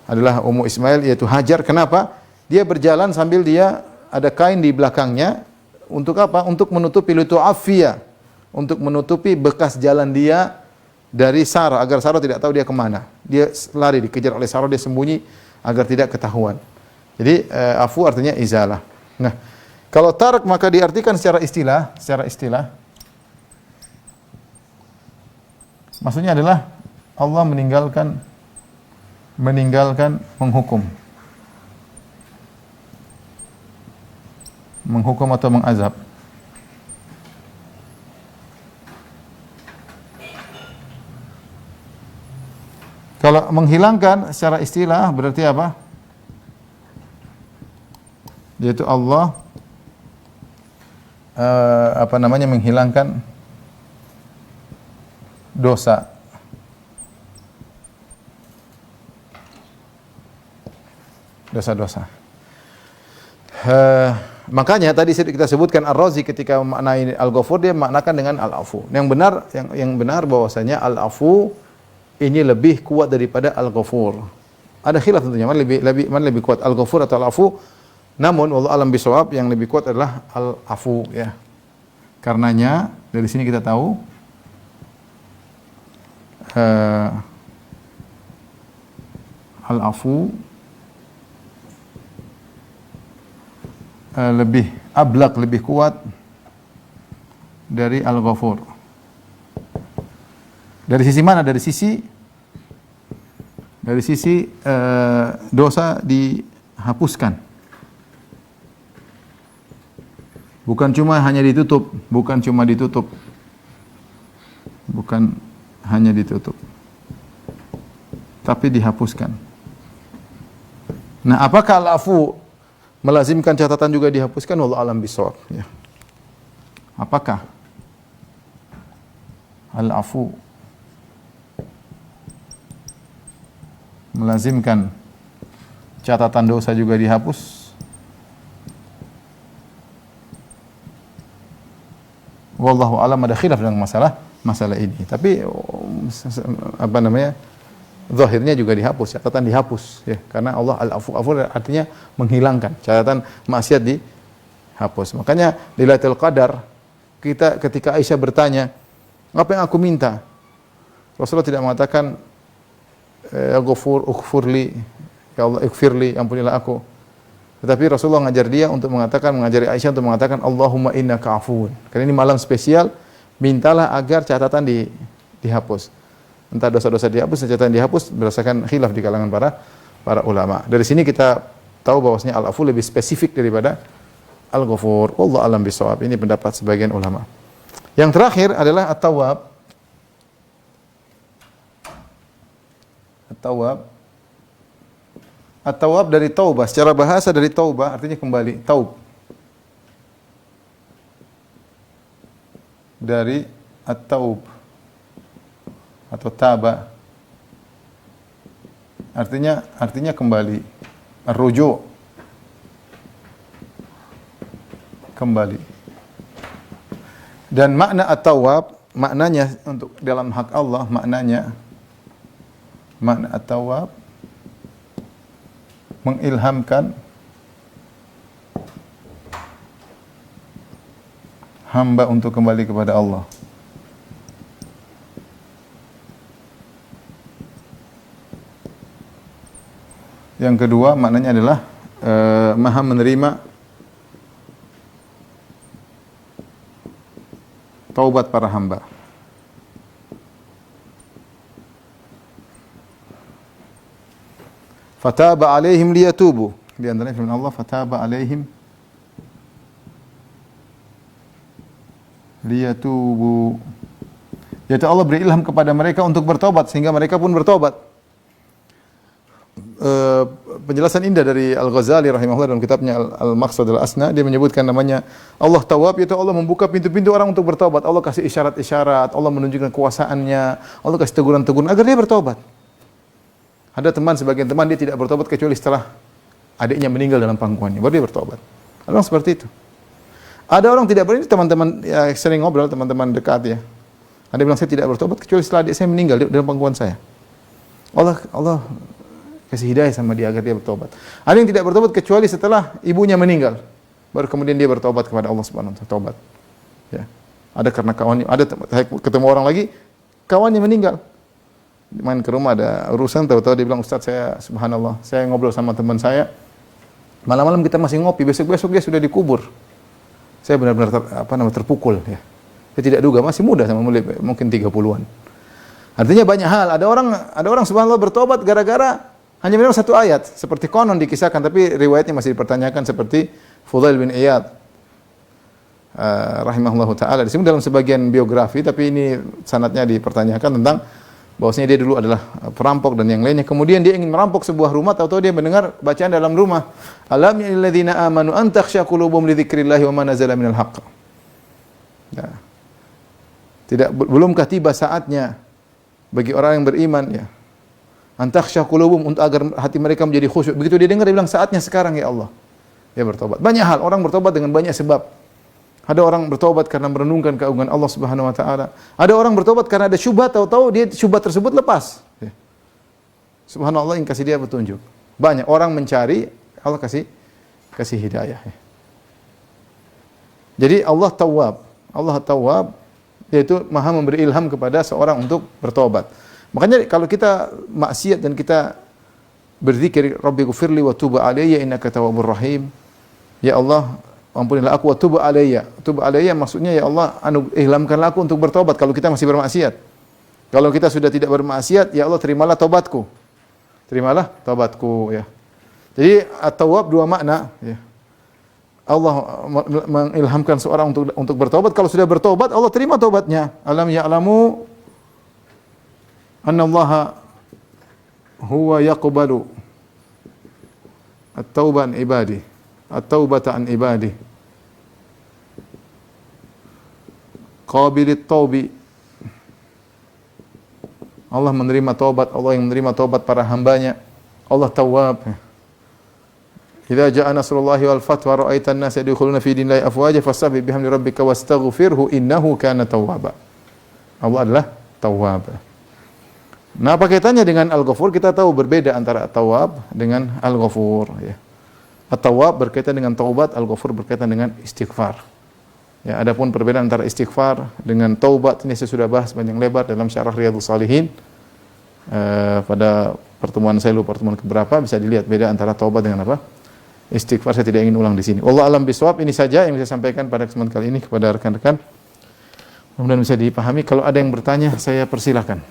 [SPEAKER 3] adalah Ummu Ismail, yaitu Hajar. Kenapa? Dia berjalan sambil dia ada kain di belakangnya. Untuk apa? Untuk menutupi litu'affiya, untuk menutupi bekas jalan dia dari Sarah, agar Sarah tidak tahu dia kemana. Dia lari, dikejar oleh Sarah, dia sembunyi agar tidak ketahuan. Jadi afu artinya izalah. Nah, kalau tarak maka diartikan secara istilah. Maksudnya adalah Allah meninggalkan menghukum atau mengazab. Kalau menghilangkan secara istilah berarti apa? Yaitu Allah menghilangkan dosa. Dosa-dosa. Makanya tadi kita sebutkan Ar-Razi ketika memaknai Al-Ghafur, dia maknakan dengan Al-Afu. Yang benar bahwasanya Al-Afu ini lebih kuat daripada Al-Ghafur. Ada khilaf tentunya, mana lebih kuat, Al-Ghafur atau Al-Afu. Namun wallahu alam bisawab, yang lebih kuat adalah Al-Afu ya. Karenanya dari sini kita tahu Al-Afu lebih ablaq, lebih kuat dari Al-Ghafur. Dari sisi mana? Dari sisi dosa dihapuskan. Bukan hanya ditutup. Bukan hanya ditutup. Tapi dihapuskan. Nah, apakah Al-Afu melazimkan catatan juga dihapuskan? Wallahu alam bisawab ya. Apakah Al-Afu melazimkan catatan dosa juga dihapus? Wallahu alam, ada khilaf dalam masalah ini. Tapi zahirnya juga dihapus, catatan dihapus ya, karena Allah Al-Afu artinya menghilangkan, catatan maksiat dihapus. Makanya di Lailatul Qadar ketika Aisyah bertanya, apa yang aku minta? Rasulullah tidak mengatakan ya Ghafur ughfirli, ya Allah ighfirli, ampunilah aku. Tetapi Rasulullah mengajari Aisyah untuk mengatakan Allahumma innaka afuwun. Karena ini malam spesial, mintalah agar catatan dihapus. Entah dosa-dosa dihapus, catatan dihapus, berdasarkan khilaf di kalangan para ulama. Dari sini kita tahu bahwasanya Al-Afu lebih spesifik daripada Al-Ghafur. Wallahu alam bisawab. Ini pendapat sebagian ulama. Yang terakhir adalah At-Tawwab. At-Tawwab dari taubah, secara bahasa dari taubah artinya kembali, taub. Dari at-taub atau taba artinya kembali, ar-ruju', kembali. Dan makna at-tawwab, maknanya untuk dalam hak Allah, makna at-tawwab mengilhamkan hamba untuk kembali kepada Allah. Yang kedua maknanya adalah maha menerima taubat para hamba. Fataba alaihim liyatubu. Di antaranya firman Allah, fataba alaihim liyatubu. Yaitu Allah beri ilham kepada mereka untuk bertobat, sehingga mereka pun bertobat. Penjelasan indah dari Al-Ghazali rahimahullah dalam kitabnya Al-Maqsad Al-Asna, dia menyebutkan namanya Allah Tawwab, yaitu Allah membuka pintu-pintu orang untuk bertobat. Allah kasih isyarat-isyarat, Allah menunjukkan kuasaannya, Allah kasih teguran-teguran agar dia bertobat. Ada sebagian teman dia tidak bertobat kecuali setelah adiknya meninggal dalam pangkuannya, baru dia bertobat. Ada orang seperti itu. Ada orang tidak berani, teman-teman ya, sering ngobrol, teman-teman dekat ya. Ada bilang, saya tidak bertobat kecuali setelah adik saya meninggal dalam pangkuan saya. Allah kasih hidayah sama dia agar dia bertobat. Ada yang tidak bertobat kecuali setelah ibunya meninggal, baru kemudian dia bertobat kepada Allah Subhanahu wa taala, tobat. Ya. Ada karena kawannya, ketemu orang lagi, kawannya meninggal. Main ke rumah ada urusan, tahu-tahu dia bilang, Ustaz, saya subhanallah, saya ngobrol sama teman saya, malam-malam kita masih ngopi, besok-besok dia sudah dikubur. Saya benar-benar terpukul ya. Saya tidak duga, masih muda sama mungkin 30-an. Artinya banyak hal. Ada orang subhanallah bertobat gara-gara hanya memang satu ayat, seperti konon dikisahkan, tapi riwayatnya masih dipertanyakan, seperti Fudail bin Iyad rahimahullahu taala. Di sini dalam sebagian biografi, tapi ini sanadnya dipertanyakan tentang bahwasanya dia dulu adalah perampok dan yang lainnya. Kemudian dia ingin merampok sebuah rumah, tahu-tahu dia mendengar bacaan dalam rumah, alam ya lilladzina amanu an takhsha qulubuhum li dzikrillah wa ma nazala minal haqq. Ya. Belumkah tiba saatnya bagi orang yang beriman ya, an takhsha qulubuhum, untuk agar hati mereka menjadi khusyuk. Begitu dia dengar, dia bilang, saatnya sekarang ya Allah. Dia bertobat. Banyak hal, orang bertobat dengan banyak sebab. Ada orang bertobat karena merenungkan keagungan Allah Subhanahu wa taala. Ada orang bertobat karena ada syubhat, tahu-tahu dia syubhat tersebut lepas. Subhanallah yang kasih dia petunjuk. Banyak orang mencari, Allah kasih hidayah. Jadi Allah Tawwab, yaitu Maha memberi ilham kepada seorang untuk bertobat. Makanya kalau kita maksiat dan kita berzikir, Rabbighfirli wa tub alayya innaka tawwabur rahim. Ya Allah, ampunilah aku wa tub alayya. Tub alayya maksudnya ya Allah, ilhamkanlah aku untuk bertobat kalau kita masih bermaksiat. Kalau kita sudah tidak bermaksiat, ya Allah terimalah taubatku. Terimalah taubatku ya. Jadi at-tawwab dua makna ya. Allah mengilhamkan seorang untuk bertobat. Kalau sudah bertobat, Allah terima taubatnya. Alam ya'lamu annallaha huwa yaqbalu at-tauban ibadi. At-taubata an ibadi. Qabilit taubi. Allah menerima taubat, Allah yang menerima taubat para hambanya. Allah Tawwab. Idza jaa nasrullahi wal fath wa ra'aitan nasa yadkhuluna fi dinillahi afwaja fasabbih bihamdi rabbika wastaghfirhu innahu kana tawwaba. Allah adalah Tawwab. Nah, apa kaitannya dengan Al-Ghafur? Kita tahu berbeda antara At-Tawwab dengan Al-Ghafur ya. At-Tawwab berkaitan dengan taubat, Al-Ghafur berkaitan dengan istighfar. Ya, adapun perbedaan antara istighfar dengan taubat ini saya sudah bahas panjang lebar dalam Syarah Riyadhus Shalihin. Pada pertemuan saya lupa pertemuan keberapa, bisa dilihat beda antara taubat dengan apa? Istighfar. Saya tidak ingin ulang di sini. Wallahu a'lam bishawab. Ini saja yang saya sampaikan pada kesempatan kali ini kepada rekan-rekan. Mudah-mudahan bisa dipahami. Kalau ada yang bertanya, saya persilakan.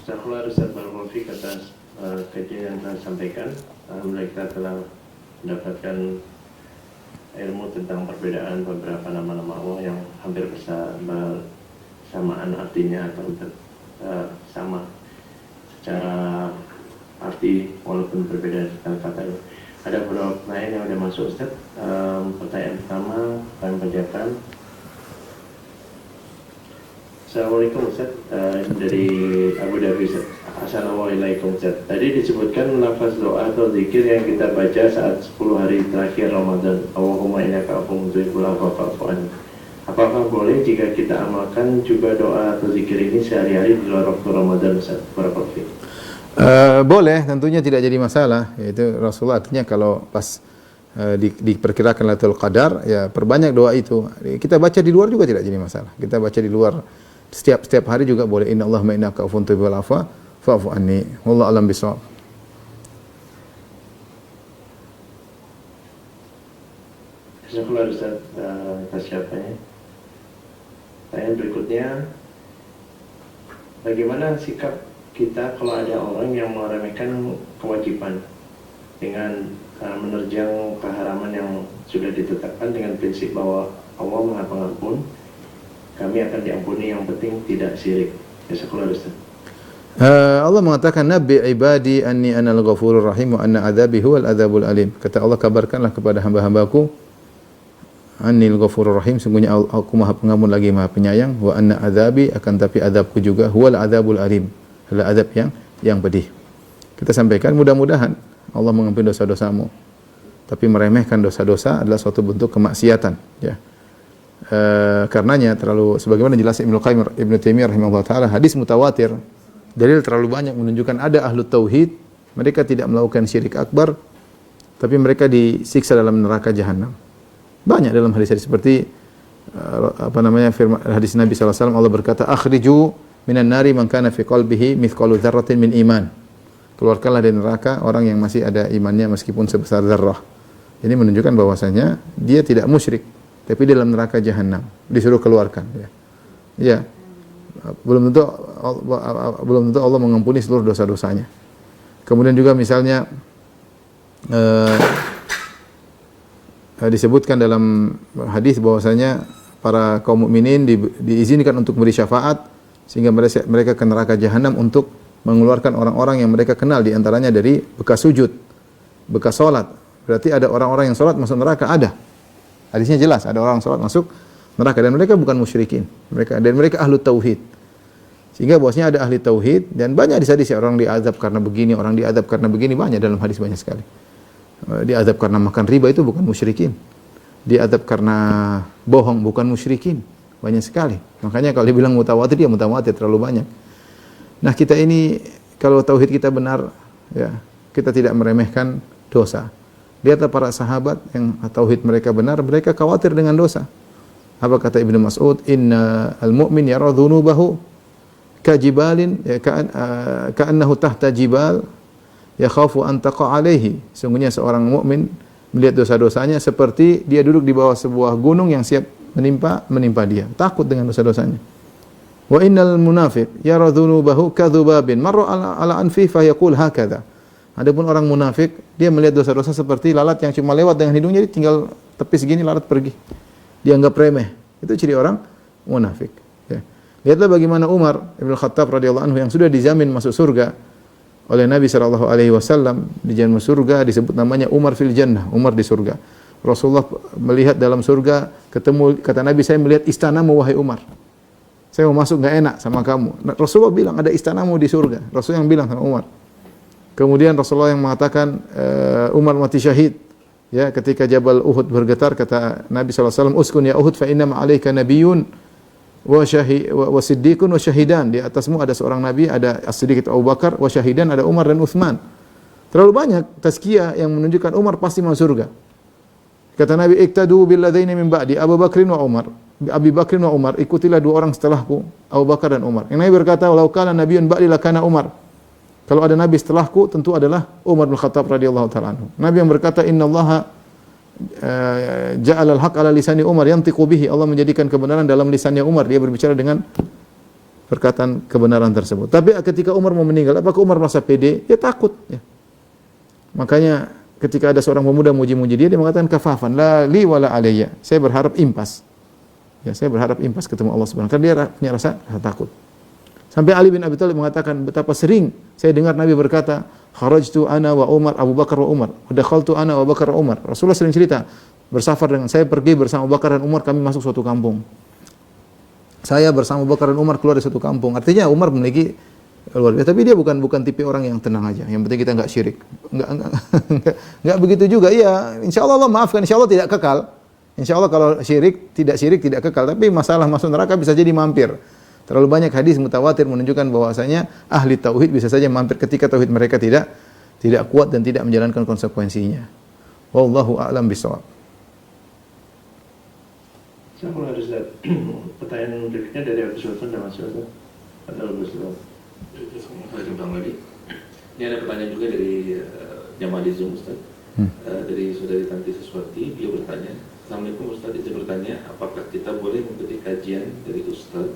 [SPEAKER 1] Jazakallahu Ustaz Barfi atas kajian yang telah sampaikan. Alhamdulillah kita telah mendapatkan ilmu tentang perbedaan beberapa nama-nama Allah yang hampir bersamaan artinya atau sama secara arti walaupun berbeda kata-kata. Ada beberapa pertanyaan yang sudah masuk Ustaz. Pertanyaan pertama kami bacakan. Assalamualaikum Ustaz, dari Abu Dhabi Ustaz. Assalamualaikum Ustaz. Tadi disebutkan lafaz doa atau zikir yang kita baca saat 10 hari terakhir Ramadan. Allahumma innaka afuwwun tuhibbul afwa fa'fu anni. Apakah boleh jika kita amalkan juga doa atau zikir ini sehari-hari di luar waktu Ramadan Ustaz?
[SPEAKER 3] Boleh, tentunya tidak jadi masalah. Yaitu Rasulullah artinya kalau pas diperkirakan Lailatul Qadar, ya perbanyak doa itu. Kita baca di luar juga tidak jadi masalah. Kita baca di luar setiap hari juga boleh. Innallahumma innaka afuwwun tuhibbul afwa fa'fu anni. Wallahu a'lam bishawab.
[SPEAKER 1] Jazakallahu Ustaz atas jawabannya. Pertanyaan berikutnya, bagaimana sikap kita kalau ada orang yang meremehkan kewajiban dengan menerjang keharaman yang sudah ditetapkan dengan prinsip bahwa Allah Maha Pengampun, kami akan diampuni, yang penting tidak syirik. Jazakallahu Ustaz.
[SPEAKER 3] Allah mengatakan nabi ibadi anni anal ghafurur rahim wa anna adzabi huwal adzabul alim. Kata Allah, kabarkanlah kepada hamba-hambaku annil ghafurur rahim, sungguhnya aku Maha Pengampun lagi Maha Penyayang, wa anna adzabi, akan tapi azabku juga huwal adzabul alim, adalah azab yang pedih. Kita sampaikan mudah-mudahan Allah mengampuni dosa-dosamu. Tapi meremehkan dosa-dosa adalah suatu bentuk kemaksiatan ya. Karenanya sebagaimana jelas Ibnu Taimiyah rahimahullah taala, hadis mutawatir, dalil terlalu banyak menunjukkan ada ahlu tauhid, mereka tidak melakukan syirik akbar, tapi mereka disiksa dalam neraka jahanam. Banyak dalam hadis-hadis seperti firman hadis Nabi sallallahu alaihi wasallam, Allah berkata, "Akhriju minan nari man kana fi qalbihi mithqalu dzarratin min iman." Keluarkanlah dari neraka orang yang masih ada imannya meskipun sebesar zarrah. Ini menunjukkan bahwasanya dia tidak musyrik, tapi dalam neraka jahanam disuruh keluarkan ya. Ya. Belum tentu Allah mengampuni seluruh dosa-dosanya. Kemudian juga misalnya disebutkan dalam hadis bahwasanya para kaum mukminin diizinkan untuk memberi syafaat sehingga mereka ke neraka jahanam untuk mengeluarkan orang-orang yang mereka kenal, di antaranya dari bekas sujud, bekas salat. Berarti ada orang-orang yang salat masuk neraka, ada. Hadisnya jelas, ada orang salat masuk neraka dan mereka bukan musyrikin. Mereka ahlu tauhid. Sehingga bahwasanya ada ahli tauhid dan banyak hadis orang diazab karena begini, orang diazab karena begini, banyak dalam hadis banyak sekali. Diazab karena makan riba itu bukan musyrikin. Diazab karena bohong bukan musyrikin. Banyak sekali. Makanya kalau dibilang mutawatir, dia mutawatir terlalu banyak. Nah, kita ini kalau tauhid kita benar, ya, kita tidak meremehkan dosa. Lihatlah para sahabat yang tauhid mereka benar, mereka khawatir dengan dosa. Apa kata Ibnu Mas'ud? Inna al-mu'min yara dhunubahu kajibalin, ya, ka'annahu tahta jibal yakhafu an taqa alaihi. Sungguhnya seorang mukmin melihat dosa-dosanya seperti dia duduk di bawah sebuah gunung yang siap menimpa dia. Takut dengan dosa-dosanya. Wa innal munafiq yara dhunubahu kadhubabin marra ala anfi fa yaqul hakadha. Adapun orang munafik, dia melihat dosa-dosa seperti lalat yang cuma lewat dengan hidungnya, dia tinggal tepis gini lalat pergi. Dianggap remeh. Itu ciri orang munafik. Ya. Lihatlah bagaimana Umar Ibn Khattab radhiyallahu anhu yang sudah dijamin masuk surga oleh Nabi sallallahu alaihi wasallam, dijamin surga, disebut namanya Umar fil jannah, Umar di surga. Rasulullah melihat dalam surga, ketemu, kata Nabi, saya melihat istanamu wahai Umar. Saya mau masuk enggak enak sama kamu. Rasulullah bilang ada istanamu di surga. Rasul yang bilang sama Umar. Kemudian Rasulullah yang mengatakan Umar mati syahid. Ya, ketika Jabal Uhud bergetar, kata Nabi SAW, uskun ya Uhud fa inna ma'alaika nabiyyun wa siddiqun wa syahidan. Di atasmu ada seorang nabi, ada as-siddiq Abu Bakar, wa syahidan ada Umar dan Uthman. Terlalu banyak tazkiyah yang menunjukkan Umar pasti masuk surga. Kata Nabi, iktadu bil ladaini min ba'di Abu Bakrin wa Umar. Abi Bakrin wa Umar, ikutilah dua orang setelahku, Abu Bakar dan Umar. Yang Nabi berkata, "Walau kana nabiyyun ba'di lakana Umar." Kalau ada nabi setelahku, tentu adalah Umar bin Khattab radhiyallahu taala anhu. Nabi yang berkata, "Innallaha ja'ala al-haq ala lisani Umar yantiqu bihi." Allah menjadikan kebenaran dalam lisannya Umar, dia berbicara dengan perkataan kebenaran tersebut. Tapi ketika Umar mau meninggal, apakah Umar merasa pede? Dia takut, ya. Makanya ketika ada seorang pemuda muji-muji dia mengatakan kafafan la li wala alayya. Saya berharap impas. Ya, saya berharap impas ketemu Allah Subhanahu wa taala. Dia punya rasa takut. Sampai Ali bin Abi Thalib mengatakan betapa sering saya dengar Nabi berkata, "Kharajtu ana wa Umar, Abu Bakar wa Umar, wa dakhaltu ana wa Abu Bakar wa Umar." Rasulullah sering cerita, bersafar dengan saya pergi bersama Abu Bakar dan Umar, kami masuk suatu kampung. Saya bersama Abu Bakar dan Umar keluar dari suatu kampung. Artinya Umar memiliki luar biasa, tapi dia bukan tipe orang yang tenang aja. Yang penting kita enggak syirik. Enggak begitu juga. Iya, insyaallah Allah maafkan, insyaallah tidak kekal. Insyaallah kalau syirik tidak kekal, tapi masalah masuk neraka bisa jadi mampir. Terlalu banyak hadis mutawatir menunjukkan bahwasanya ahli tauhid bisa saja mampir ketika tauhid mereka tidak kuat dan tidak menjalankan konsekuensinya. Wallahu a'lam bishawab.
[SPEAKER 1] Saya mulai ada pertanyaan berikutnya dari Abu Sultan dan Mas Sultan. Ada Abu Sultan.
[SPEAKER 2] Ini ada pertanyaan juga dari jamaah di Zoom, Ustaz. Dari saudari Tanti Siswati, dia bertanya, "Assalamualaikum Ustaz, dia bertanya, apakah kita boleh mengikuti kajian dari Ustaz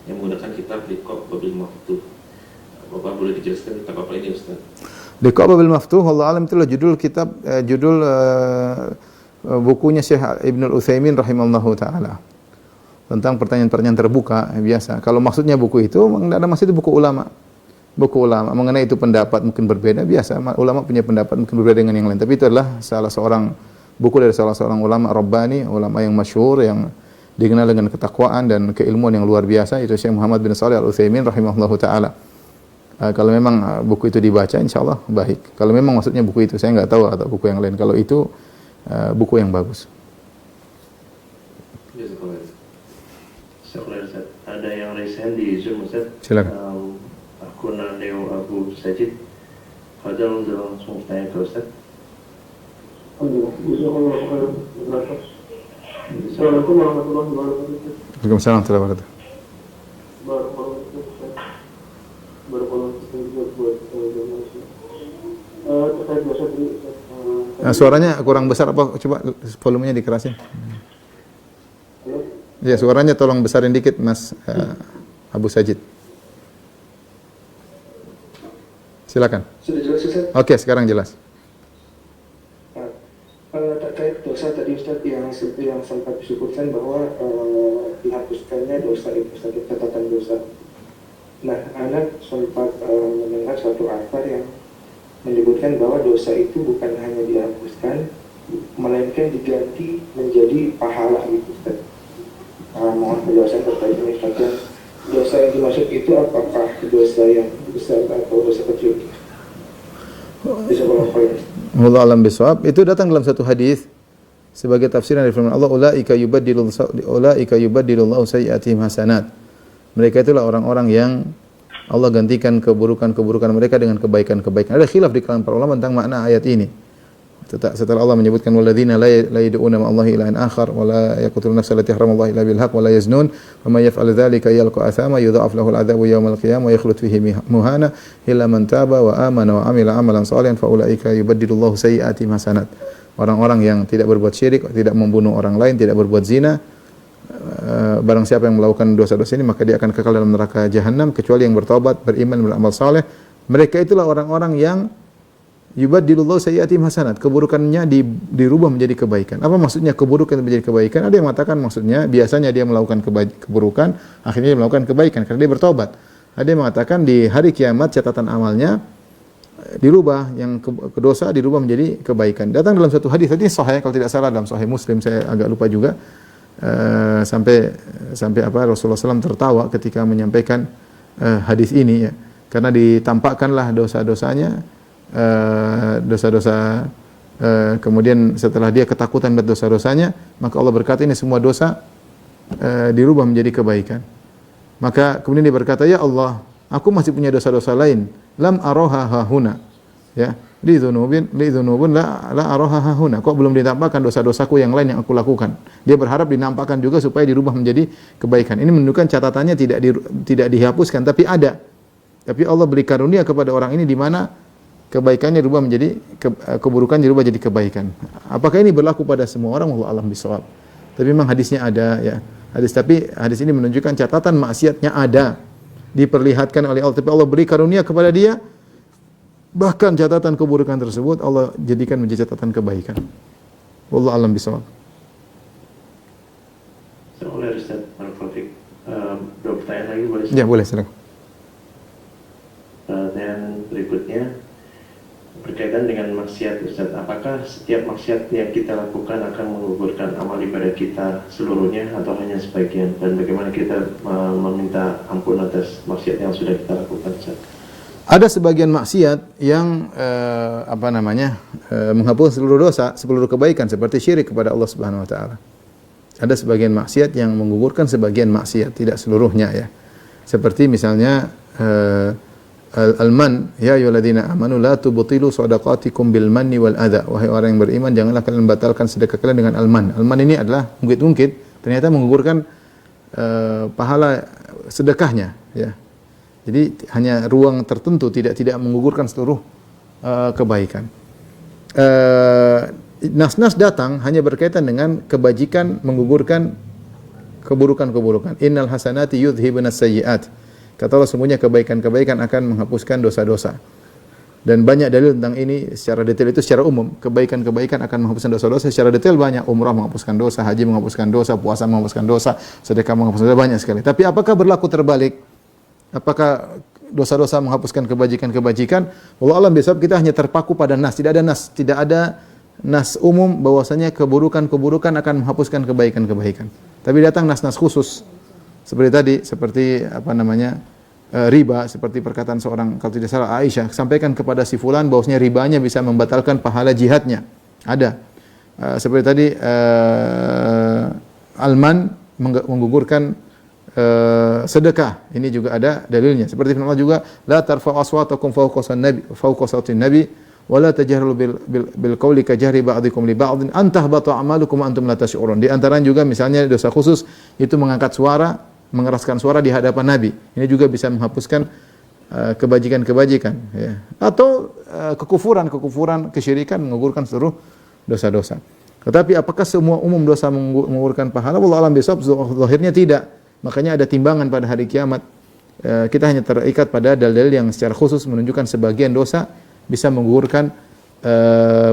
[SPEAKER 2] yang menggunakan kitab Liqa' Babil Maftuh?" Bapak boleh dijelaskan kitab apa ini, Ustaz?
[SPEAKER 3] Liqa' Babil Maftuh, Allah alam, itulah judul kitab, bukunya Syekh Ibnu Utsaimin rahimahullahu taala. Tentang pertanyaan-pertanyaan terbuka, biasa. Kalau maksudnya buku itu, enggak ada maksud itu buku ulama. Buku ulama mengenai itu pendapat mungkin berbeda, biasa. Ulama punya pendapat mungkin berbeda dengan yang lain, tapi itu adalah buku dari salah seorang ulama Rabbani, ulama yang masyhur yang dikenal dengan ketakwaan dan keilmuan yang luar biasa, itu Syekh Muhammad bin Shalih Al-Utsaimin rahimahullahu taala. Kalau memang buku itu dibaca, insyaallah baik. Kalau memang maksudnya buku itu, saya enggak tahu atau buku yang lain. Kalau itu buku yang bagus.
[SPEAKER 1] Ada yang raise hand di Zoom, Ustaz.
[SPEAKER 3] Silakan.
[SPEAKER 1] Akun Leo Abu Sajid. Fadal langsung tanya ke Ustaz. Assalamualaikum warahmatullahi wabarakatuh.
[SPEAKER 3] Waalaikumsalam warahmatullahi wabarakatuh. Suaranya kurang besar apa? Coba volumenya dikerasin. Ya, suaranya tolong besarin dikit, Mas Abu Sajid. Silakan.
[SPEAKER 1] Sudah jelas, Ustaz?
[SPEAKER 3] Oke, sekarang jelas.
[SPEAKER 1] Terkait dosa tadi Ustaz yang sempat disebutkan bahwa dihapuskannya dosa itu, Ustaz, catatan dosa. Nah, anak sempat mendengar suatu asar yang menyebutkan bahwa dosa itu bukan hanya dihapuskan, melainkan diganti menjadi pahala gitu, Ustaz. Mohon penjelasan terkait ini, Ustaz. Dosa yang dimaksud itu apakah dosa yang besar atau dosa kecil? Bisa berapa?
[SPEAKER 3] Wallahu a'lam bishawab. Itu datang dalam satu hadis sebagai tafsiran dari firman Allah, ulaika yubaddilullahu sayyi'atihim hasanat. Mereka itulah orang-orang yang Allah gantikan keburukan-keburukan mereka dengan kebaikan-kebaikan. Ada khilaf di kalangan para ulama tentang makna ayat ini. Setelah Allah menyebutkan walladzina la yad'una ma'allahi ilahan akhar wa la yaqtuluna nafsa allati haramallahu illa bil haqq wa la yaznun wa may yaf'al dzalika yalqa athama yudha'af lahu al-'adzabu yawmal qiyamah wa yakhlud fihi muhana illa man taba wa amana wa 'amila 'amalan shalihan fa ulaika yubaddilullahu sayyi'atihim hasanat. Orang-orang yang tidak berbuat syirik, tidak membunuh orang lain, tidak berbuat zina, barang siapa yang melakukan dosa-dosa ini maka dia akan kekal dalam neraka jahanam kecuali yang bertaubat, beriman, beramal saleh. Mereka itulah orang-orang yang yubaddilullahu sayyi'atihim hasanat. Keburukannya dirubah menjadi kebaikan. Apa maksudnya keburukan menjadi kebaikan? Ada yang mengatakan maksudnya biasanya dia melakukan keburukan, akhirnya dia melakukan kebaikan karena dia bertobat. Ada yang mengatakan di hari kiamat catatan amalnya dirubah, yang dosa dirubah menjadi kebaikan. Datang dalam satu hadis, tadi sahih kalau tidak salah dalam Sahih Muslim, saya agak lupa juga. Sampai Rasulullah SAW tertawa ketika menyampaikan hadis ini ya. Karena ditampakkanlah dosa-dosanya, kemudian setelah dia ketakutan buat dosa-dosanya, maka Allah berkata ini semua dosa dirubah menjadi kebaikan. Maka kemudian dia berkata, ya Allah, aku masih punya dosa-dosa lain, lam aroha hahuna, ya, li dzunubun la aroha hahuna. Kok belum ditampakkan dosa-dosaku yang lain yang aku lakukan? Dia berharap dinampakkan juga supaya dirubah menjadi kebaikan. Ini menunjukkan catatannya tidak dihapuskan, tapi ada. Tapi Allah beri karunia kepada orang ini di mana kebaikannya dirubah menjadi keburukan dirubah jadi kebaikan. Apakah ini berlaku pada semua orang? Wallahu a'lam bishawab. Tapi memang hadisnya ada ya. Tapi hadis ini menunjukkan catatan maksiatnya ada. Diperlihatkan oleh Allah, tapi Allah beri karunia kepada dia. Bahkan catatan keburukan tersebut Allah jadikan menjadi catatan kebaikan. Wallahu a'lam bishawab.
[SPEAKER 1] Oleh Ustaz Al-Fatih, dua pertanyaan lagi boleh?
[SPEAKER 3] Ya, boleh, silakan.
[SPEAKER 1] Dan berikutnya berkaitan dengan maksiat, Ustaz. Apakah setiap maksiat yang kita lakukan akan menggugurkan amal ibadah kita seluruhnya atau hanya sebagian? Dan bagaimana kita meminta ampun atas maksiat yang sudah kita lakukan, Ustaz?
[SPEAKER 3] Ada sebagian maksiat yang menghapus seluruh dosa, seluruh kebaikan seperti syirik kepada Allah Subhanahu wa taala. Ada sebagian maksiat yang menggugurkan sebagian maksiat, tidak seluruhnya ya. Seperti misalnya al-man, ya ayyuhalladzina amanu la tubtilu shadaqatikum bil manni wal adza. Wahai orang yang beriman, janganlah kalian membatalkan sedekah kalian dengan al-man. Al-man ini adalah ungkit-ungkit, ternyata menggugurkan pahala sedekahnya ya. Jadi hanya ruang tertentu, tidak menggugurkan seluruh kebaikan. Nas-nas datang hanya berkaitan dengan kebajikan menggugurkan keburukan-keburukan. Innal hasanati yudhibunas sayyi'at. Kata Allah, sesungguhnya kebaikan-kebaikan akan menghapuskan dosa-dosa. Dan banyak dalil tentang ini secara detail, itu secara umum. Kebaikan-kebaikan akan menghapuskan dosa-dosa. Secara detail banyak. Umrah menghapuskan dosa, haji menghapuskan dosa, puasa menghapuskan dosa, sedekah menghapuskan dosa, banyak sekali. Tapi apakah berlaku terbalik? Apakah dosa-dosa menghapuskan kebajikan-kebajikan? Wallahu a'lam bishawab, kita hanya terpaku pada nas. Tidak ada nas umum bahwasanya keburukan-keburukan akan menghapuskan kebaikan-kebaikan. Tapi datang nas-nas khusus. Seperti tadi, riba, seperti perkataan seorang, kalau tidak salah Aisyah, sampaikan kepada si fulan bahwasanya ribanya bisa membatalkan pahala jihadnya. Ada. Seperti tadi, alman menggugurkan sedekah. Ini juga ada dalilnya. Seperti firman Allah juga, la tarfa'u aswatakum fawqa sautin nabi wa la tajharu bil qawli ka jahri ba'dikum li ba'din an tahbata a'malukum wa antum la tash'urun. Di antara juga misalnya dosa khusus itu mengangkat suara, mengeraskan suara di hadapan Nabi. Ini juga bisa menghapuskan kebajikan-kebajikan ya. Atau kekufuran, kesyirikan menggugurkan seluruh dosa-dosa. Tetapi apakah semua umum dosa menggugurkan pahala? Wallahu a'lam bishawab, zahirnya tidak. Makanya ada timbangan pada hari kiamat. Kita hanya terikat pada dalil yang secara khusus menunjukkan sebagian dosa bisa menggugurkan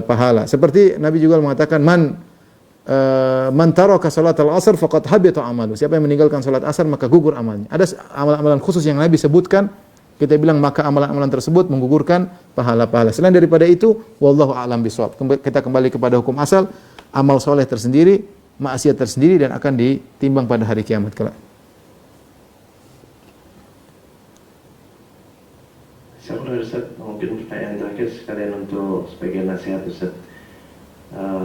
[SPEAKER 3] pahala. Seperti Nabi juga mengatakan, man taraka salatal asr faqad habita amalu. Siapa yang meninggalkan salat asar maka gugur amalnya. Ada amalan-amalan khusus yang Nabi sebutkan, kita bilang maka amalan-amalan tersebut menggugurkan pahala-pahala. Selain daripada itu, wallahu a'lam bishawab. Kita kembali kepada hukum asal, amal soleh tersendiri, maksiat tersendiri, dan akan ditimbang pada hari kiamat kelak.
[SPEAKER 1] Ustaz, mungkin pertanyaan terakhir sekalian untuk sebagian nasihat, Ustaz.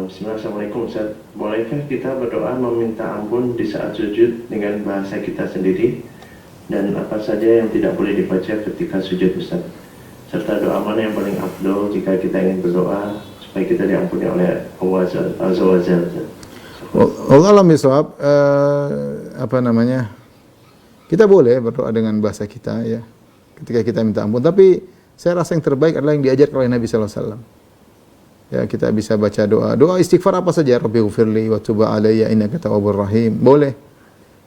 [SPEAKER 1] Bismillah, Assalamualaikum, Ustaz. Bolehkah kita berdoa meminta ampun di saat sujud dengan bahasa kita sendiri? Dan apa saja yang tidak boleh dibaca ketika sujud Ustaz? Serta doa mana yang paling afdol jika kita ingin berdoa supaya kita diampuni oleh Allah Azza wa Jalla?
[SPEAKER 3] Allah alam bisawab, apa namanya? Kita boleh berdoa dengan bahasa kita ya ketika kita minta ampun, tapi saya rasa yang terbaik adalah yang diajarkan oleh Nabi sallallahu alaihi wasallam. Ya, kita bisa baca doa istighfar apa saja, Rabbighfirli wa tub alayya innaka tawwabur rahim. Boleh.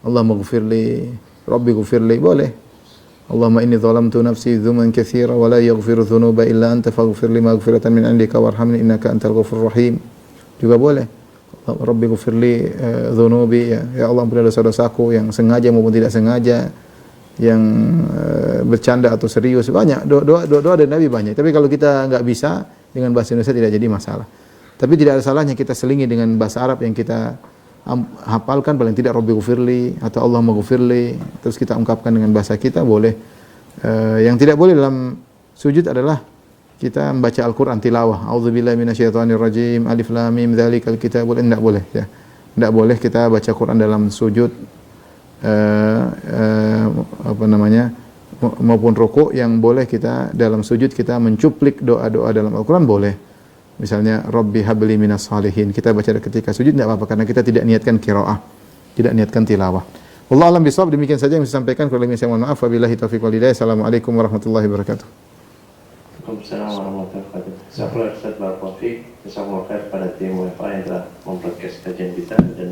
[SPEAKER 3] Allahumma ghfirli, Rabbighfirli, boleh. Allahumma inni zalamtu nafsi dzulman katsira wa la yaghfiru dzunuba illa anta faghfirli maghfiratan min 'indika warhamni innaka antal ghafurur rahim. Juga boleh. Rabbighfirli dzunubi, ya Allah ampuni dosa-dosaku yang sengaja maupun tidak sengaja, yang bercanda atau serius. Banyak doa dari Nabi banyak. Tapi kalau kita enggak bisa dengan bahasa Indonesia tidak jadi masalah. Tapi tidak ada salahnya kita selingi dengan bahasa Arab yang kita hafalkan, paling tidak Rabbighfirli atau Allahumma ghfirli, terus kita ungkapkan dengan bahasa kita boleh. Yang tidak boleh dalam sujud adalah kita membaca Al-Qur'an tilawah. A'udzubillahi minasyaitonir rajim. Alif lam mim dzalikal kitabul, tidak boleh ya. Tidak boleh kita baca Quran dalam sujud apa namanya? Maupun rukuk. Yang boleh kita dalam sujud kita mencuplik doa-doa dalam Al-Qur'an boleh. Misalnya Rabbi habli minas salihin, kita baca ketika sujud tidak apa-apa karena kita tidak niatkan qiraah, tidak niatkan tilawah. Wallahu a'lam bishawab. Demikian saja yang saya sampaikan. Kurang lebihnya saya mohon maaf. Wabillahi taufiq wal hidayah. Assalamualaikum warahmatullahi wabarakatuh.
[SPEAKER 1] Waalaikumsalam warahmatullahi wabarakatuh. Jazakallahu khairan Ustaz Barakallahu fiik. Jazakumullah khair pada tim WFA yang telah membroadcast kajian kita, dan